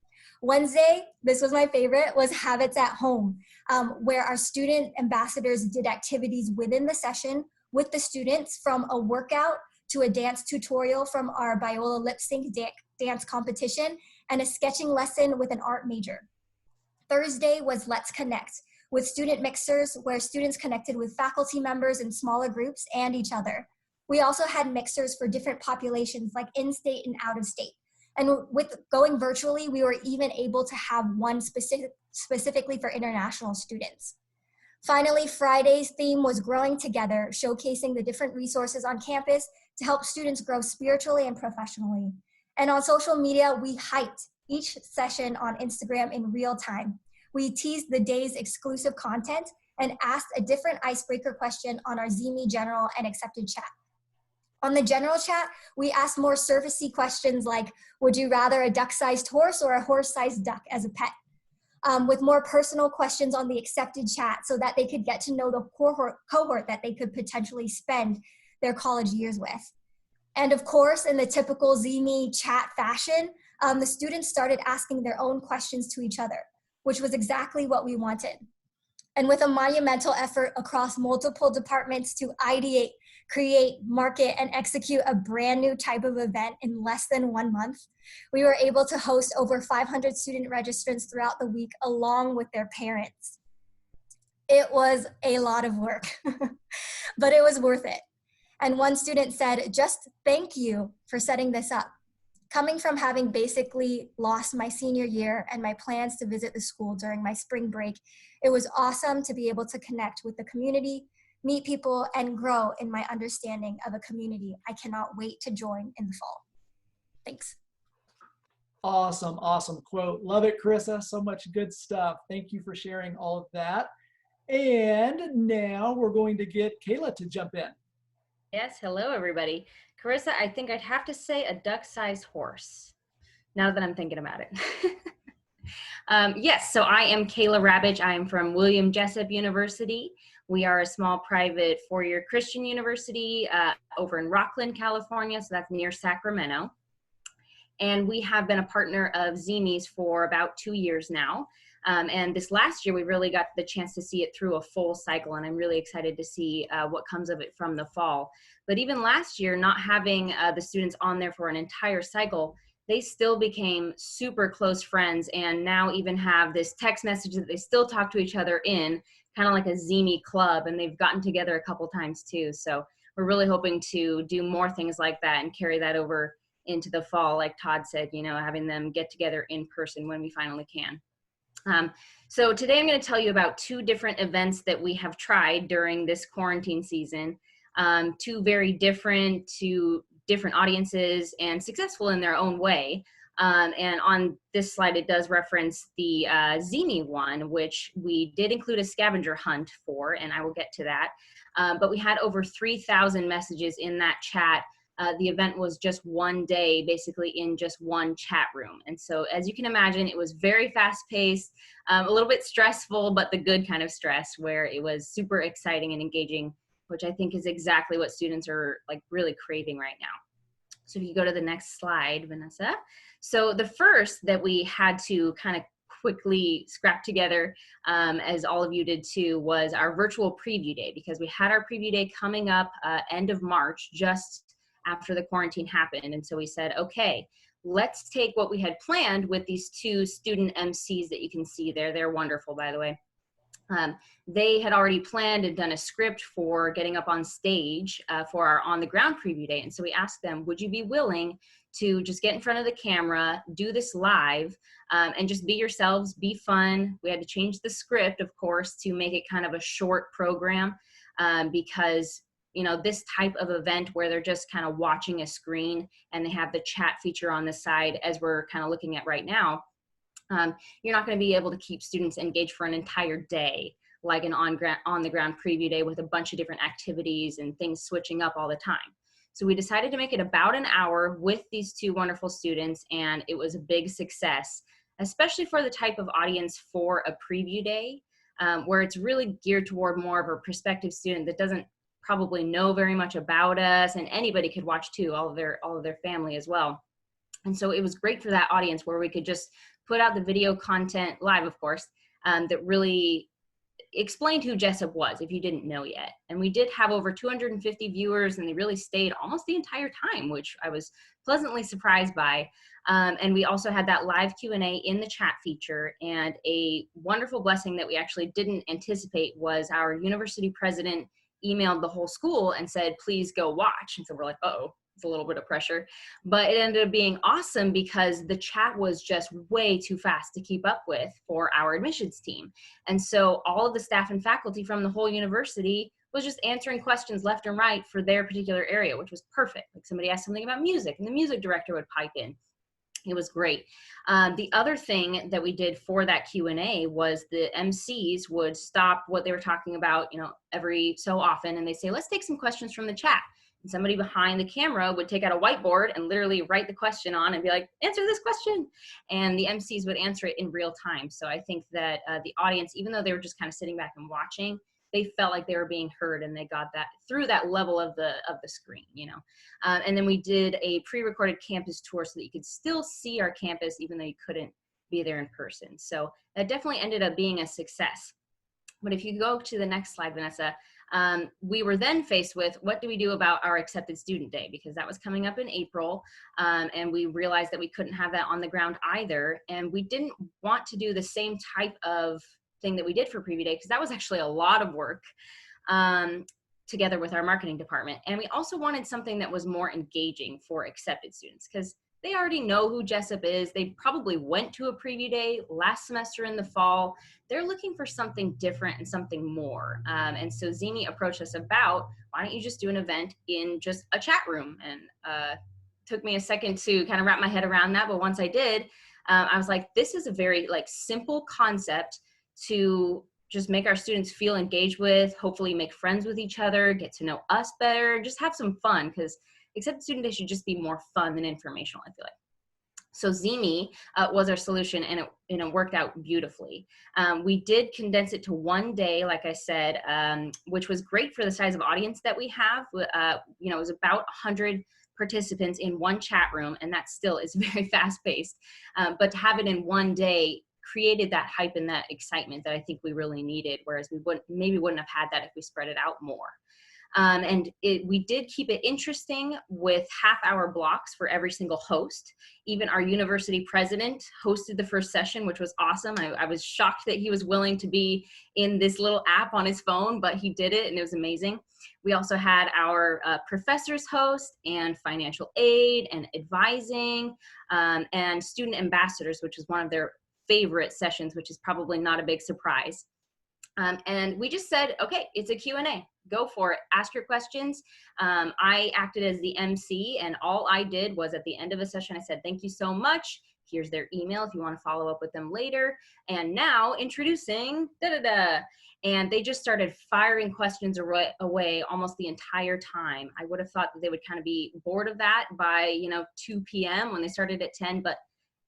Wednesday, this was my favorite, was Habits at Home, where our student ambassadors did activities within the session with the students, from a workout to a dance tutorial from our Biola lip sync dance competition, and a sketching lesson with an art major. Thursday was Let's Connect, with student mixers, where students connected with faculty members in smaller groups and each other. We also had mixers for different populations, like in-state and out-of-state. And with going virtually, we were even able to have one specifically for international students. Finally, Friday's theme was Growing Together, showcasing the different resources on campus to help students grow spiritually and professionally. And on social media, we hyped each session on Instagram in real time. We teased the day's exclusive content and asked a different icebreaker question on our ZME general and accepted chat. On the general chat, we asked more surfacey questions like, would you rather a duck-sized horse or a horse-sized duck as a pet? With more personal questions on the accepted chat so that they could get to know the cohort that they could potentially spend their college years with. And of course, in the typical ZME chat fashion, the students started asking their own questions to each other, which was exactly what we wanted. And with a monumental effort across multiple departments to ideate, create, market, and execute a brand new type of event in less than 1 month, we were able to host over 500 student registrants throughout the week, along with their parents. It was a lot of work, but it was worth it. And one student said, just thank you for setting this up. Coming from having basically lost my senior year and my plans to visit the school during my spring break, it was awesome to be able to connect with the community, meet people, and grow in my understanding of a community I cannot wait to join in the fall. Thanks. Awesome, awesome quote. Love it, Carissa. So much good stuff. Thank you for sharing all of that. And now we're going to get Kayla to jump in. Yes, hello everybody. Carissa, I think I'd have to say a duck-sized horse, now that I'm thinking about it. Yes, so I am Kayla Rabbage. I am from William Jessup University. We are a small private 4-year Christian university over in Rocklin, California, so that's near Sacramento. And we have been a partner of ZME's for about 2 years now. And this last year, we really got the chance to see it through a full cycle, and I'm really excited to see what comes of it from the fall. But even last year, not having the students on there for an entire cycle, they still became super close friends, and now even have this text message that they still talk to each other in, kind of like a zine club, and they've gotten together a couple times too. So we're really hoping to do more things like that and carry that over into the fall, like Todd said, you know, having them get together in person when we finally can. So today I'm going to tell you about 2 different events that we have tried during this quarantine season. 2 very different, to different audiences and successful in their own way. And on this slide, it does reference the zine one, which we did include a scavenger hunt for, and I will get to that. But we had over 3,000 messages in that chat. The event was just one day, basically in just one chat room. And so as you can imagine, it was very fast paced, a little bit stressful, but the good kind of stress, where it was super exciting and engaging, which I think is exactly what students are like really craving right now. So if you go to the next slide, Vanessa. So the first that we had to kind of quickly scrap together, as all of you did too, was our virtual preview day, because we had our preview day coming up end of March, just after the quarantine happened. And so we said, okay, let's take what we had planned with these 2 student MCs that you can see there. They're wonderful, by the way. They had already planned and done a script for getting up on stage for our on the ground preview day. And so we asked them, would you be willing to just get in front of the camera, do this live, and just be yourselves, be fun. We had to change the script, of course, to make it kind of a short program, because you know, this type of event where they're just kind of watching a screen and they have the chat feature on the side, as we're kind of looking at right now, you're not going to be able to keep students engaged for an entire day, like an on the ground preview day with a bunch of different activities and things switching up all the time. So we decided to make it about an hour with these 2 wonderful students, and it was a big success, especially for the type of audience for a preview day, where it's really geared toward more of a prospective student that doesn't probably know very much about us, and anybody could watch too, all of their family as well. And so it was great for that audience, where we could just put out the video content live, of course, that really explained who Jessup was if you didn't know yet. And we did have over 250 viewers, and they really stayed almost the entire time, which I was pleasantly surprised by. And we also had that live Q&A in the chat feature, and a wonderful blessing that we actually didn't anticipate was our university president emailed the whole school and said, please go watch. And so we're like, uh-oh, it's a little bit of pressure. But it ended up being awesome, because the chat was just way too fast to keep up with for our admissions team. And so all of the staff and faculty from the whole university was just answering questions left and right for their particular area, which was perfect. Like somebody asked something about music, and the music director would pipe in. It was great. The other thing that we did for that Q&A was the MCs would stop what they were talking about, you know, every so often, and they say, let's take some questions from the chat. And somebody behind the camera would take out a whiteboard and literally write the question on and be like, answer this question. And the MCs would answer it in real time. So I think that the audience, even though they were just kind of sitting back and watching, they felt like they were being heard, and they got that through that level of the screen, you know. And then we did a pre-recorded campus tour so that you could still see our campus even though you couldn't be there in person. So that definitely ended up being a success. But if you go to the next slide, Vanessa, we were then faced with, what do we do about our accepted student day? Because that was coming up in April, and we realized that we couldn't have that on the ground either. And we didn't want to do the same type of thing that we did for preview day, because that was actually a lot of work, together with our marketing department. And we also wanted something that was more engaging for accepted students, because they already know who Jessup is. They probably went to a preview day last semester in the fall. They're looking for something different and something more. And so Zini approached us about, why don't you just do an event in just a chat room? And took me a second to kind of wrap my head around that. But once I did, I was like, this is a very simple concept to just make our students feel engaged with, hopefully make friends with each other, get to know us better, just have some fun, because accepted student day should just be more fun than informational, I feel like. So Zini was our solution, and it worked out beautifully. We did condense it to one day, like I said, which was great for the size of audience that we have. You know, it was about 100 participants in one chat room, and that still is very fast paced. But to have it in one day created that hype and that excitement that I think we really needed, whereas we maybe wouldn't have had that if we spread it out more. We did keep it interesting with half-hour blocks for every single host. Even our university president hosted the first session, which was awesome. I was shocked that he was willing to be in this little app on his phone, but he did it, and it was amazing. We also had our professors host, and financial aid and advising, and student ambassadors, which was one of their favorite sessions, which is probably not a big surprise. And we just said, okay, it's a Q&A. Go for it. Ask your questions. I acted as the MC, and all I did was at the end of a session, I said, thank you so much. Here's their email if you want to follow up with them later. And now introducing da-da-da. And they just started firing questions away almost the entire time. I would have thought that they would kind of be bored of that by 2 p.m. when they started at 10, but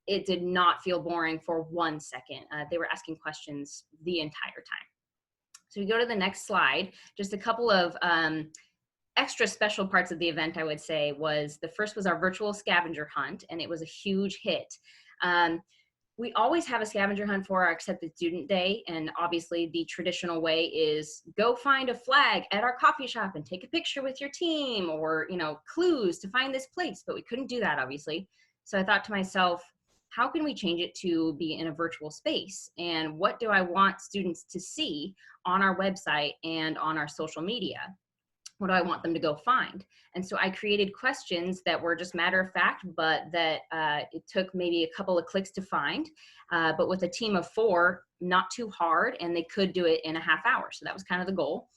it did not feel boring for 1 second. They were asking questions the entire time. So we go to the next slide. Just a couple of extra special parts of the event, I would say, was the first was our virtual scavenger hunt, and it was a huge hit. We always have a scavenger hunt for our accepted student day, and obviously the traditional way is go find a flag at our coffee shop and take a picture with your team, or clues to find this place, but we couldn't do that, obviously. So I thought to myself, how can we change it to be in a virtual space? And what do I want students to see on our website and on our social media? What do I want them to go find? And so I created questions that were just matter of fact, but that it took maybe a couple of clicks to find, but with a team of 4, not too hard, and they could do it in a half hour. So that was kind of the goal.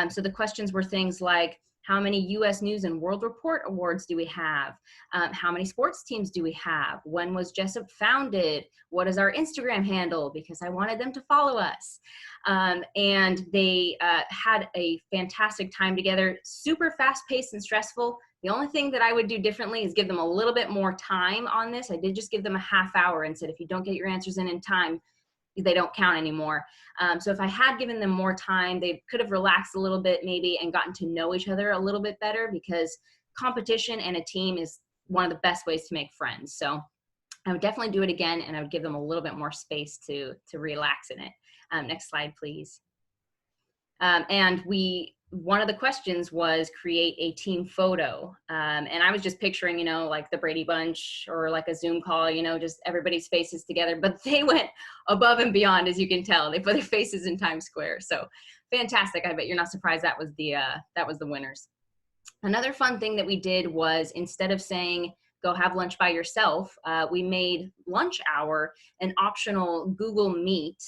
So the questions were things like, how many U.S. News and World Report awards do we have? How many sports teams do we have? When was Jessup founded? What is our Instagram handle? Because I wanted them to follow us. And they had a fantastic time together, super fast-paced and stressful. The only thing that I would do differently is give them a little bit more time on this. I did just give them a half hour and said, if you don't get your answers in time, they don't count anymore. So if I had given them more time, they could have relaxed a little bit maybe and gotten to know each other a little bit better, because competition and a team is one of the best ways to make friends. So I would definitely do it again, and I would give them a little bit more space to relax in it. Next slide, please. And one of the questions was create a team photo. And I was just picturing, like the Brady Bunch or like a Zoom call, just everybody's faces together, but they went above and beyond, as you can tell. They put their faces in Times Square. So fantastic. I bet you're not surprised that was the winners. Another fun thing that we did was, instead of saying, go have lunch by yourself, we made lunch hour an optional Google Meet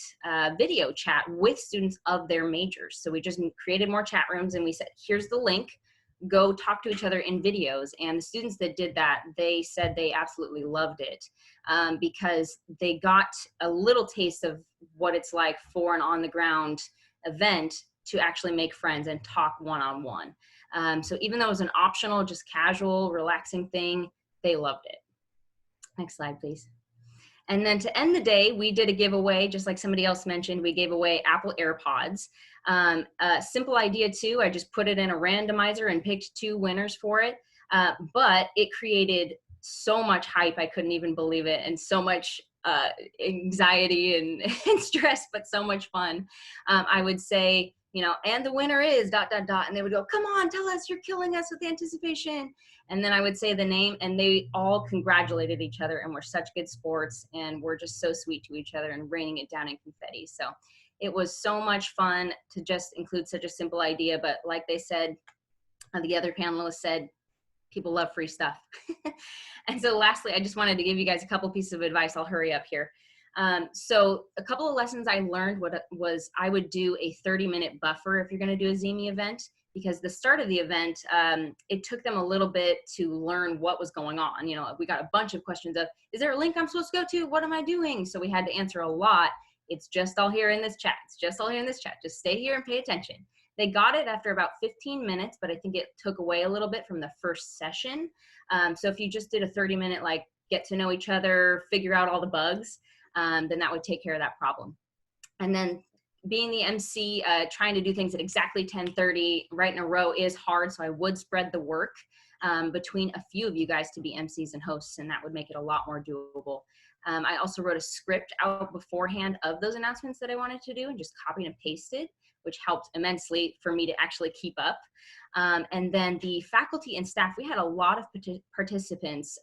video chat with students of their majors. So we just created more chat rooms, and we said, here's the link, go talk to each other in videos. And the students that did that, they said they absolutely loved it, because they got a little taste of what it's like for an on-the-ground event to actually make friends and talk one-on-one. So even though it was an optional, just casual, relaxing thing, they loved it. Next slide, please. And then to end the day, we did a giveaway, just like somebody else mentioned. We gave away Apple AirPods. A simple idea too. I just put it in a randomizer and picked 2 winners for it. But it created so much hype, I couldn't even believe it, and so much anxiety and stress, but so much fun. I would say, and the winner is ... And they would go, come on, tell us, you're killing us with anticipation. And then I would say the name, and they all congratulated each other and were such good sports and were just so sweet to each other and raining it down in confetti. So it was so much fun to just include such a simple idea. But like they said, the other panelists said, people love free stuff. And so lastly, I just wanted to give you guys a couple pieces of advice. I'll hurry up here. So a couple of lessons I learned was I would do a 30-minute buffer if you're going to do a Zimi event, because the start of the event, it took them a little bit to learn what was going on. We got a bunch of questions of, is there a link I'm supposed to go to? What am I doing? So we had to answer a lot. It's just all here in this chat. It's just all here in this chat. Just stay here and pay attention. They got it after about 15 minutes, but I think it took away a little bit from the first session. So if you just did a 30-minute, like, get to know each other, figure out all the bugs, then that would take care of that problem. And then being the MC, trying to do things at exactly 10:30 right in a row is hard, so I would spread the work between a few of you guys to be MCs and hosts, and that would make it a lot more doable. I also wrote a script out beforehand of those announcements that I wanted to do and just copied and pasted, which helped immensely for me to actually keep up. And then the faculty and staff, we had a lot of participants,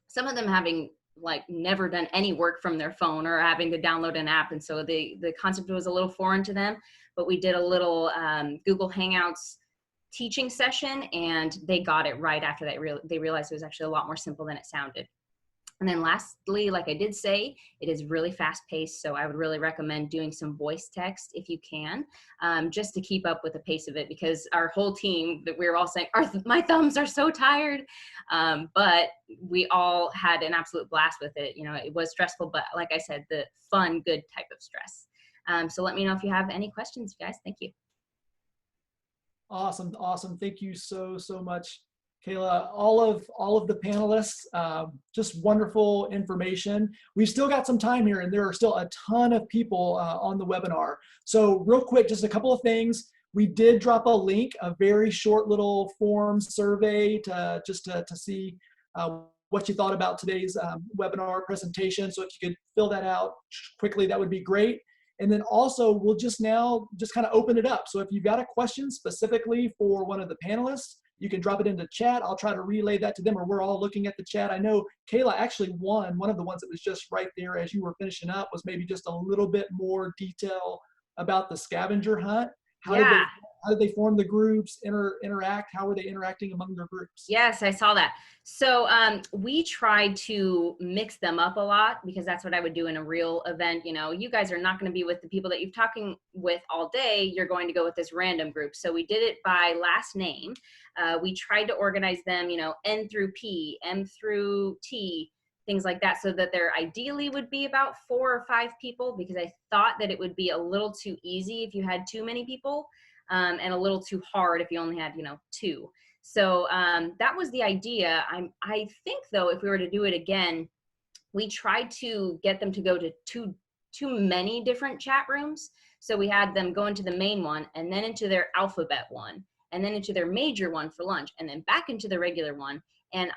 some of them having like never done any work from their phone or having to download an app. And so the concept was a little foreign to them, but we did a little Google Hangouts teaching session and they got it right after that. They realized it was actually a lot more simple than it sounded. And then lastly, like I did say, it is really fast paced. So I would really recommend doing some voice text if you can, just to keep up with the pace of it, because our whole team that we were all saying, my thumbs are so tired. But we all had an absolute blast with it. You know, it was stressful, but like I said, the fun, good type of stress. So let me know if you have any questions, guys. Thank you. Awesome. Awesome. Thank you so much, Kayla. All of the panelists, just wonderful information. We've still got some time here and there are still a ton of people on the webinar. So real quick, just a couple of things. We did drop a link, a very short little form survey to see what you thought about today's webinar presentation. So if you could fill that out quickly, that would be great. And then also we'll just kind of open it up. So if you've got a question specifically for one of the panelists, you can drop it into chat. I'll try to relay that to them, or we're all looking at the chat. I know Kayla actually one of the ones that was just right there as you were finishing up was maybe just a little bit more detail about the scavenger hunt. How did they form the groups, interact? How were they interacting among their groups? Yes, I saw that. So we tried to mix them up a lot because that's what I would do in a real event. You know, you guys are not going to be with the people that you're talking with all day. You're going to go with this random group. So we did it by last name. We tried to organize them, you know, N through P, M through T, things like that, so that there ideally would be about 4 or 5 people, because I thought that it would be a little too easy if you had too many people. And a little too hard if you only had, you know, 2. So that was the idea. I think though, if we were to do it again, we tried to get them to go to too many different chat rooms. So we had them go into the main one and then into their alphabet one and then into their major one for lunch and then back into the regular one. And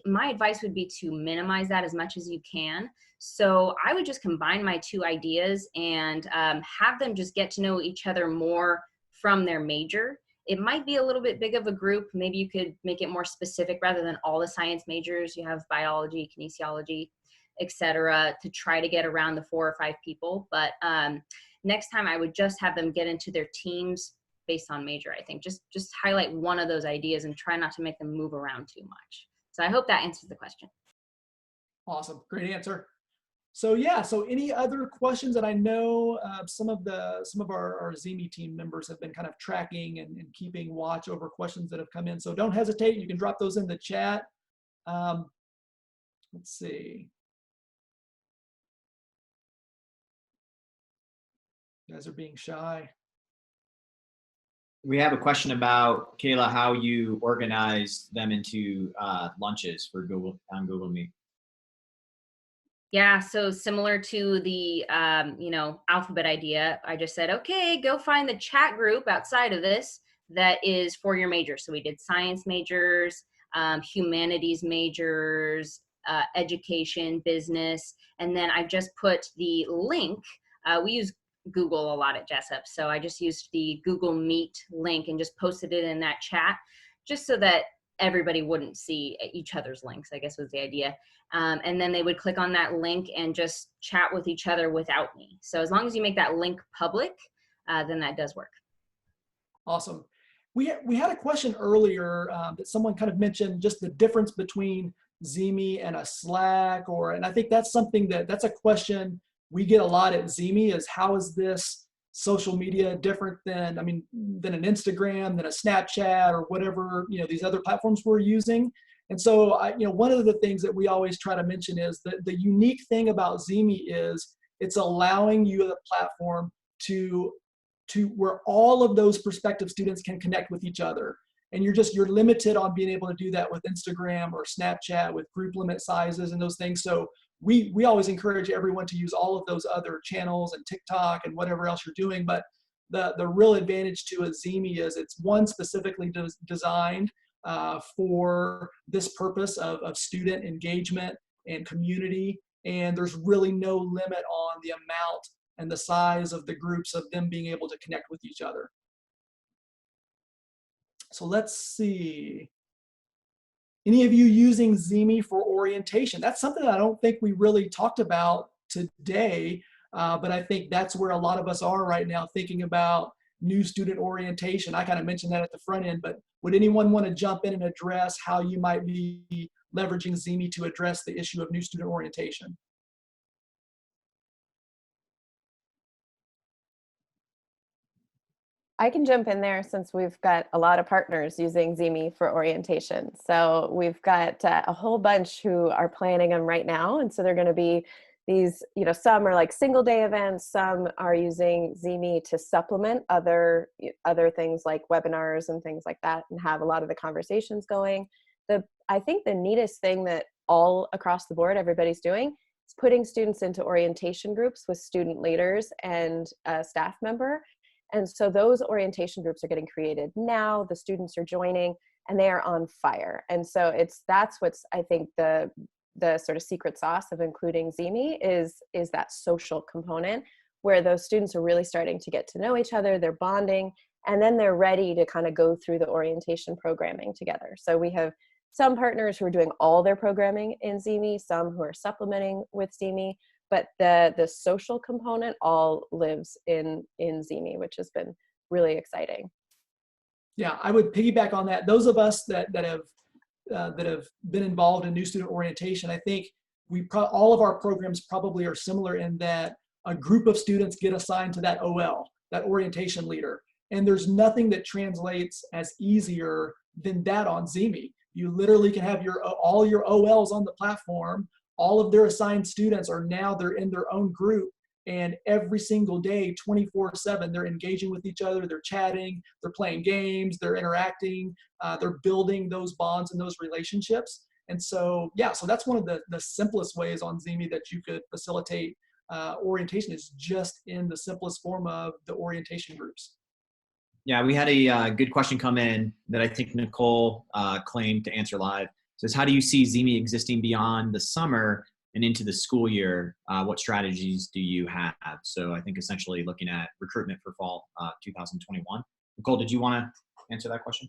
my advice would be to minimize that as much as you can. So I would just combine my 2 ideas and have them just get to know each other more from their major. It might be a little bit big of a group. Maybe you could make it more specific rather than all the science majors. You have biology, kinesiology, etc., to try to get around the 4 or 5 people. But next time I would just have them get into their teams based on major, I think. Just highlight one of those ideas and try not to make them move around too much. So I hope that answers the question. Awesome, great answer. So yeah, so any other questions that I know some of our ZME team members have been kind of tracking and keeping watch over questions that have come in. So don't hesitate, you can drop those in the chat. Let's see. You guys are being shy. We have a question about, Kayla, how you organize them into lunches for on Google Meet. Yeah, so similar to the, you know, alphabet idea, I just said, okay, go find the chat group outside of this that is for your major. So we did science majors, humanities majors, education, business, and then I just put the link. We use Google a lot at Jessup, so I just used the Google Meet link and just posted it in that chat, just so that everybody wouldn't see each other's links, I guess was the idea. And then they would click on that link and just chat with each other without me. So as long as you make that link public, then that does work. Awesome. We had a question earlier that someone kind of mentioned, just the difference between ZME and a Slack, and I think that's something that's a question we get a lot at ZME, is how is this social media different than an Instagram, than a Snapchat, or whatever, you know, these other platforms we're using. And so, you know, one of the things that we always try to mention is that the unique thing about ZME is it's allowing you the platform to where all of those prospective students can connect with each other. And you're limited on being able to do that with Instagram or Snapchat with group limit sizes and those things. So we always encourage everyone to use all of those other channels and TikTok and whatever else you're doing. But the real advantage to a ZME is it's one specifically designed for this purpose of student engagement and community and there's really no limit on the amount and the size of the groups of them being able to connect with each other. So let's see. Any of you using Zimi for orientation? That's something that I don't think we really talked about today, but I think that's where a lot of us are right now, thinking about new student orientation. I kind of mentioned that at the front end, but would anyone want to jump in and address how you might be leveraging Zimi to address the issue of new student orientation? I can jump in there since we've got a lot of partners using Zimi for orientation. So we've got a whole bunch who are planning them right now. And so they're going to be these, some are like single day events. Some are using Zimi to supplement other things like webinars and things like that and have a lot of the conversations going. I think the neatest thing that all across the board, everybody's doing is putting students into orientation groups with student leaders and a staff member. And so those orientation groups are getting created now. The students are joining and they are on fire. And so that's what's, I think, the sort of secret sauce of including Zimi is that social component where those students are really starting to get to know each other, they're bonding, and then they're ready to kind of go through the orientation programming together. So we have some partners who are doing all their programming in Zimi, some who are supplementing with Zimi, but the social component all lives in Zimi, which has been really exciting. Yeah, I would piggyback on that. Those of us that have been involved in new student orientation, I think all of our programs probably are similar in that a group of students get assigned to that OL, that orientation leader. And there's nothing that translates as easier than that on Zimi. You literally can have all your OLs on the platform. All of their assigned students they're in their own group. And every single day, 24/7, they're engaging with each other, they're chatting, they're playing games, they're interacting, they're building those bonds and those relationships. And so, yeah, so that's one of the simplest ways on Zimi that you could facilitate orientation is just in the simplest form of the orientation groups. Yeah, we had a good question come in that I think Nicole claimed to answer live. It says, how do you see Zimi existing beyond the summer and into the school year? What strategies do you have? So I think essentially looking at recruitment for fall 2021. Nicole, did you want to answer that question?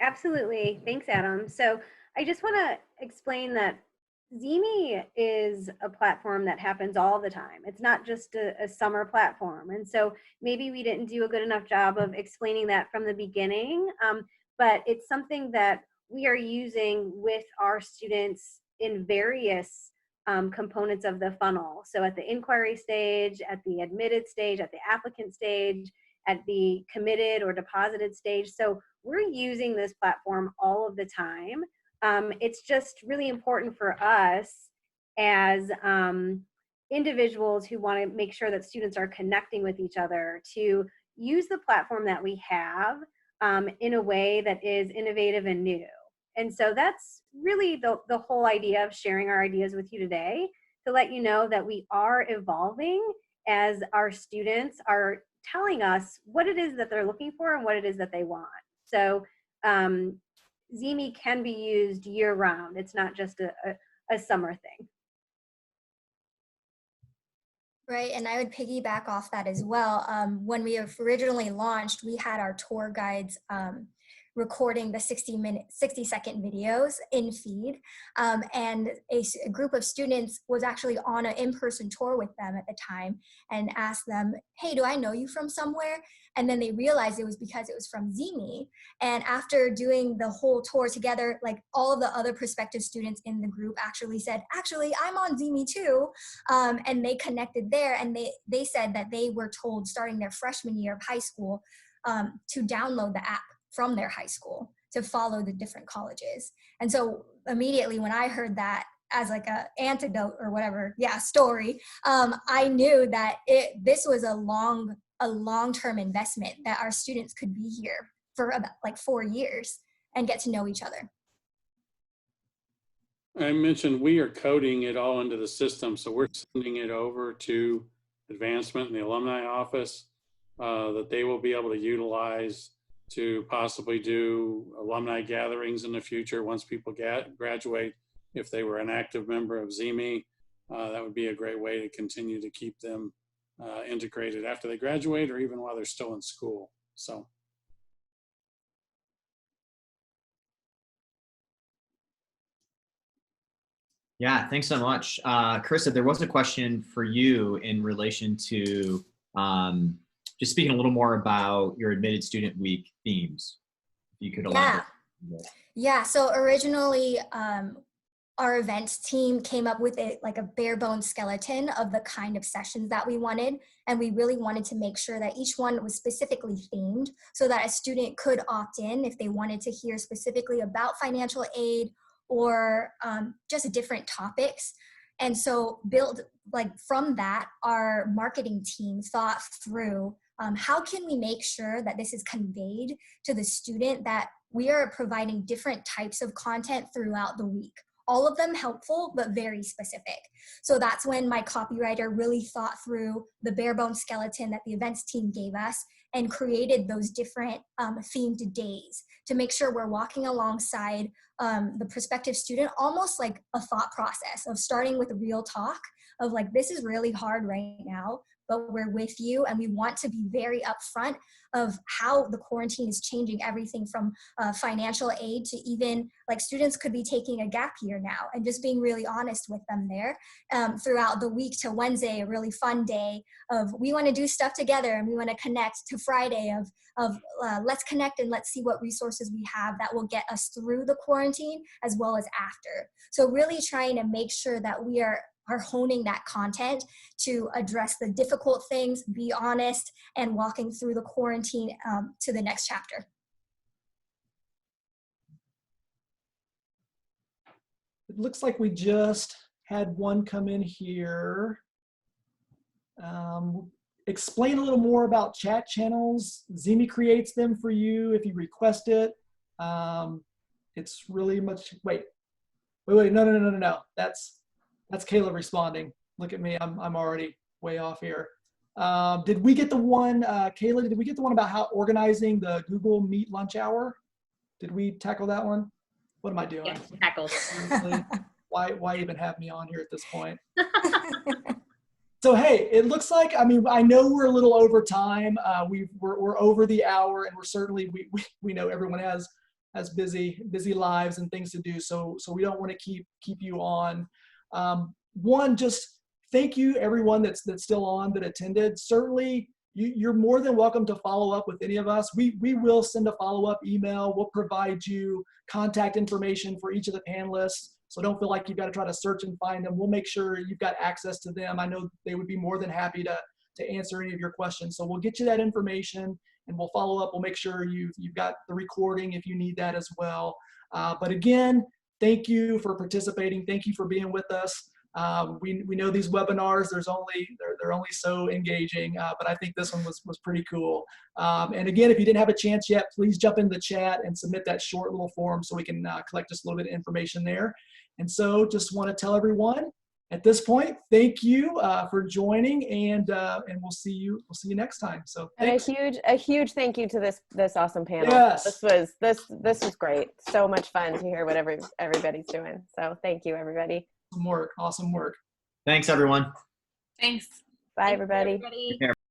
Absolutely. Thanks, Adam. So I just want to explain that Zimi is a platform that happens all the time. It's not just a summer platform. And so maybe we didn't do a good enough job of explaining that from the beginning, but it's something that we are using with our students in various components of the funnel. So at the inquiry stage, at the admitted stage, at the applicant stage, at the committed or deposited stage. So we're using this platform all of the time. It's just really important for us as individuals who want to make sure that students are connecting with each other to use the platform that we have in a way that is innovative and new. And so that's really the whole idea of sharing our ideas with you today, to let you know that we are evolving as our students are telling us what it is that they're looking for and what it is that they want. So Zimi can be used year round. It's not just a summer thing. Right, and I would piggyback off that as well. When we originally launched, we had our tour guides recording the 60-second videos in feed. And a group of students was actually on an in-person tour with them at the time and asked them, hey, do I know you from somewhere? And then they realized it was because it was from Zimi. And after doing the whole tour together, like all of the other prospective students in the group actually said, actually, I'm on Zimi too. And they connected there, and they said that they were told starting their freshman year of high school to download the app from their high school to follow the different colleges. And so immediately when I heard that as like a antidote or whatever, story, I knew that this was a long-term investment, that our students could be here for about like 4 years and get to know each other. I mentioned we are coding it all into the system, so we're sending it over to advancement in the alumni office that they will be able to utilize to possibly do alumni gatherings in the future once people graduate if they were an active member of ZME, that would be a great way to continue to keep them integrated after they graduate or even while they're still in school. So. Yeah, thanks so much. Carissa, there was a question for you in relation to just speaking a little more about your Admitted Student Week themes. If you could elaborate. Yeah, so originally our events team came up with like a bare bones skeleton of the kind of sessions that we wanted. And we really wanted to make sure that each one was specifically themed so that a student could opt in if they wanted to hear specifically about financial aid or just different topics. And so from that, our marketing team thought through how can we make sure that this is conveyed to the student that we are providing different types of content throughout the week. All of them helpful, but very specific. So that's when my copywriter really thought through the bare bones skeleton that the events team gave us and created those different themed days to make sure we're walking alongside the prospective student, almost like a thought process of starting with a real talk of like, this is really hard right now, but we're with you. And we want to be very upfront of how the quarantine is changing everything from financial aid to even like students could be taking a gap year now, and just being really honest with them there throughout the week to Wednesday, a really fun day of we want to do stuff together and we want to connect, to Friday of let's connect and let's see what resources we have that will get us through the quarantine as well as after. So really trying to make sure that we are honing that content to address the difficult things, be honest, and walking through the quarantine to the next chapter. It looks like we just had one come in here. Explain a little more about chat channels. ZME creates them for you if you request it. It's really much, wait, no. That's Kayla responding. Look at me, I'm already way off here. Did we get the one, Kayla, did we get the one about how organizing the Google Meet lunch hour? Did we tackle that one? What am I doing? Yes, tackled. Seriously? Why even have me on here at this point? So, hey, it looks like, I mean, I know we're a little over time. We're over the hour, and we're certainly, we know everyone has busy lives and things to do. So we don't want to keep you on. One, just thank you everyone that's still on, that attended. Certainly you're more than welcome to follow up with any of us. We will send a follow-up email. We'll provide you contact information for each of the panelists. So don't feel like you've got to try to search and find them. We'll make sure you've got access to them. I know they would be more than happy to answer any of your questions. So we'll get you that information and we'll follow up. We'll make sure you've got the recording if you need that as well. But again, thank you for participating. Thank you for being with us. We know these webinars, they're only so engaging, but I think this one was pretty cool. And again, if you didn't have a chance yet, please jump in the chat and submit that short little form so we can collect just a little bit of information there. And so just want to tell everyone at this point, thank you for joining, and we'll see you next time. So thanks. And a huge thank you to this awesome panel. Yes. This was great. So much fun to hear what everybody's doing. So thank you, everybody. Awesome work. Thanks, everyone. Thanks. Bye, everybody. Everybody. Take care.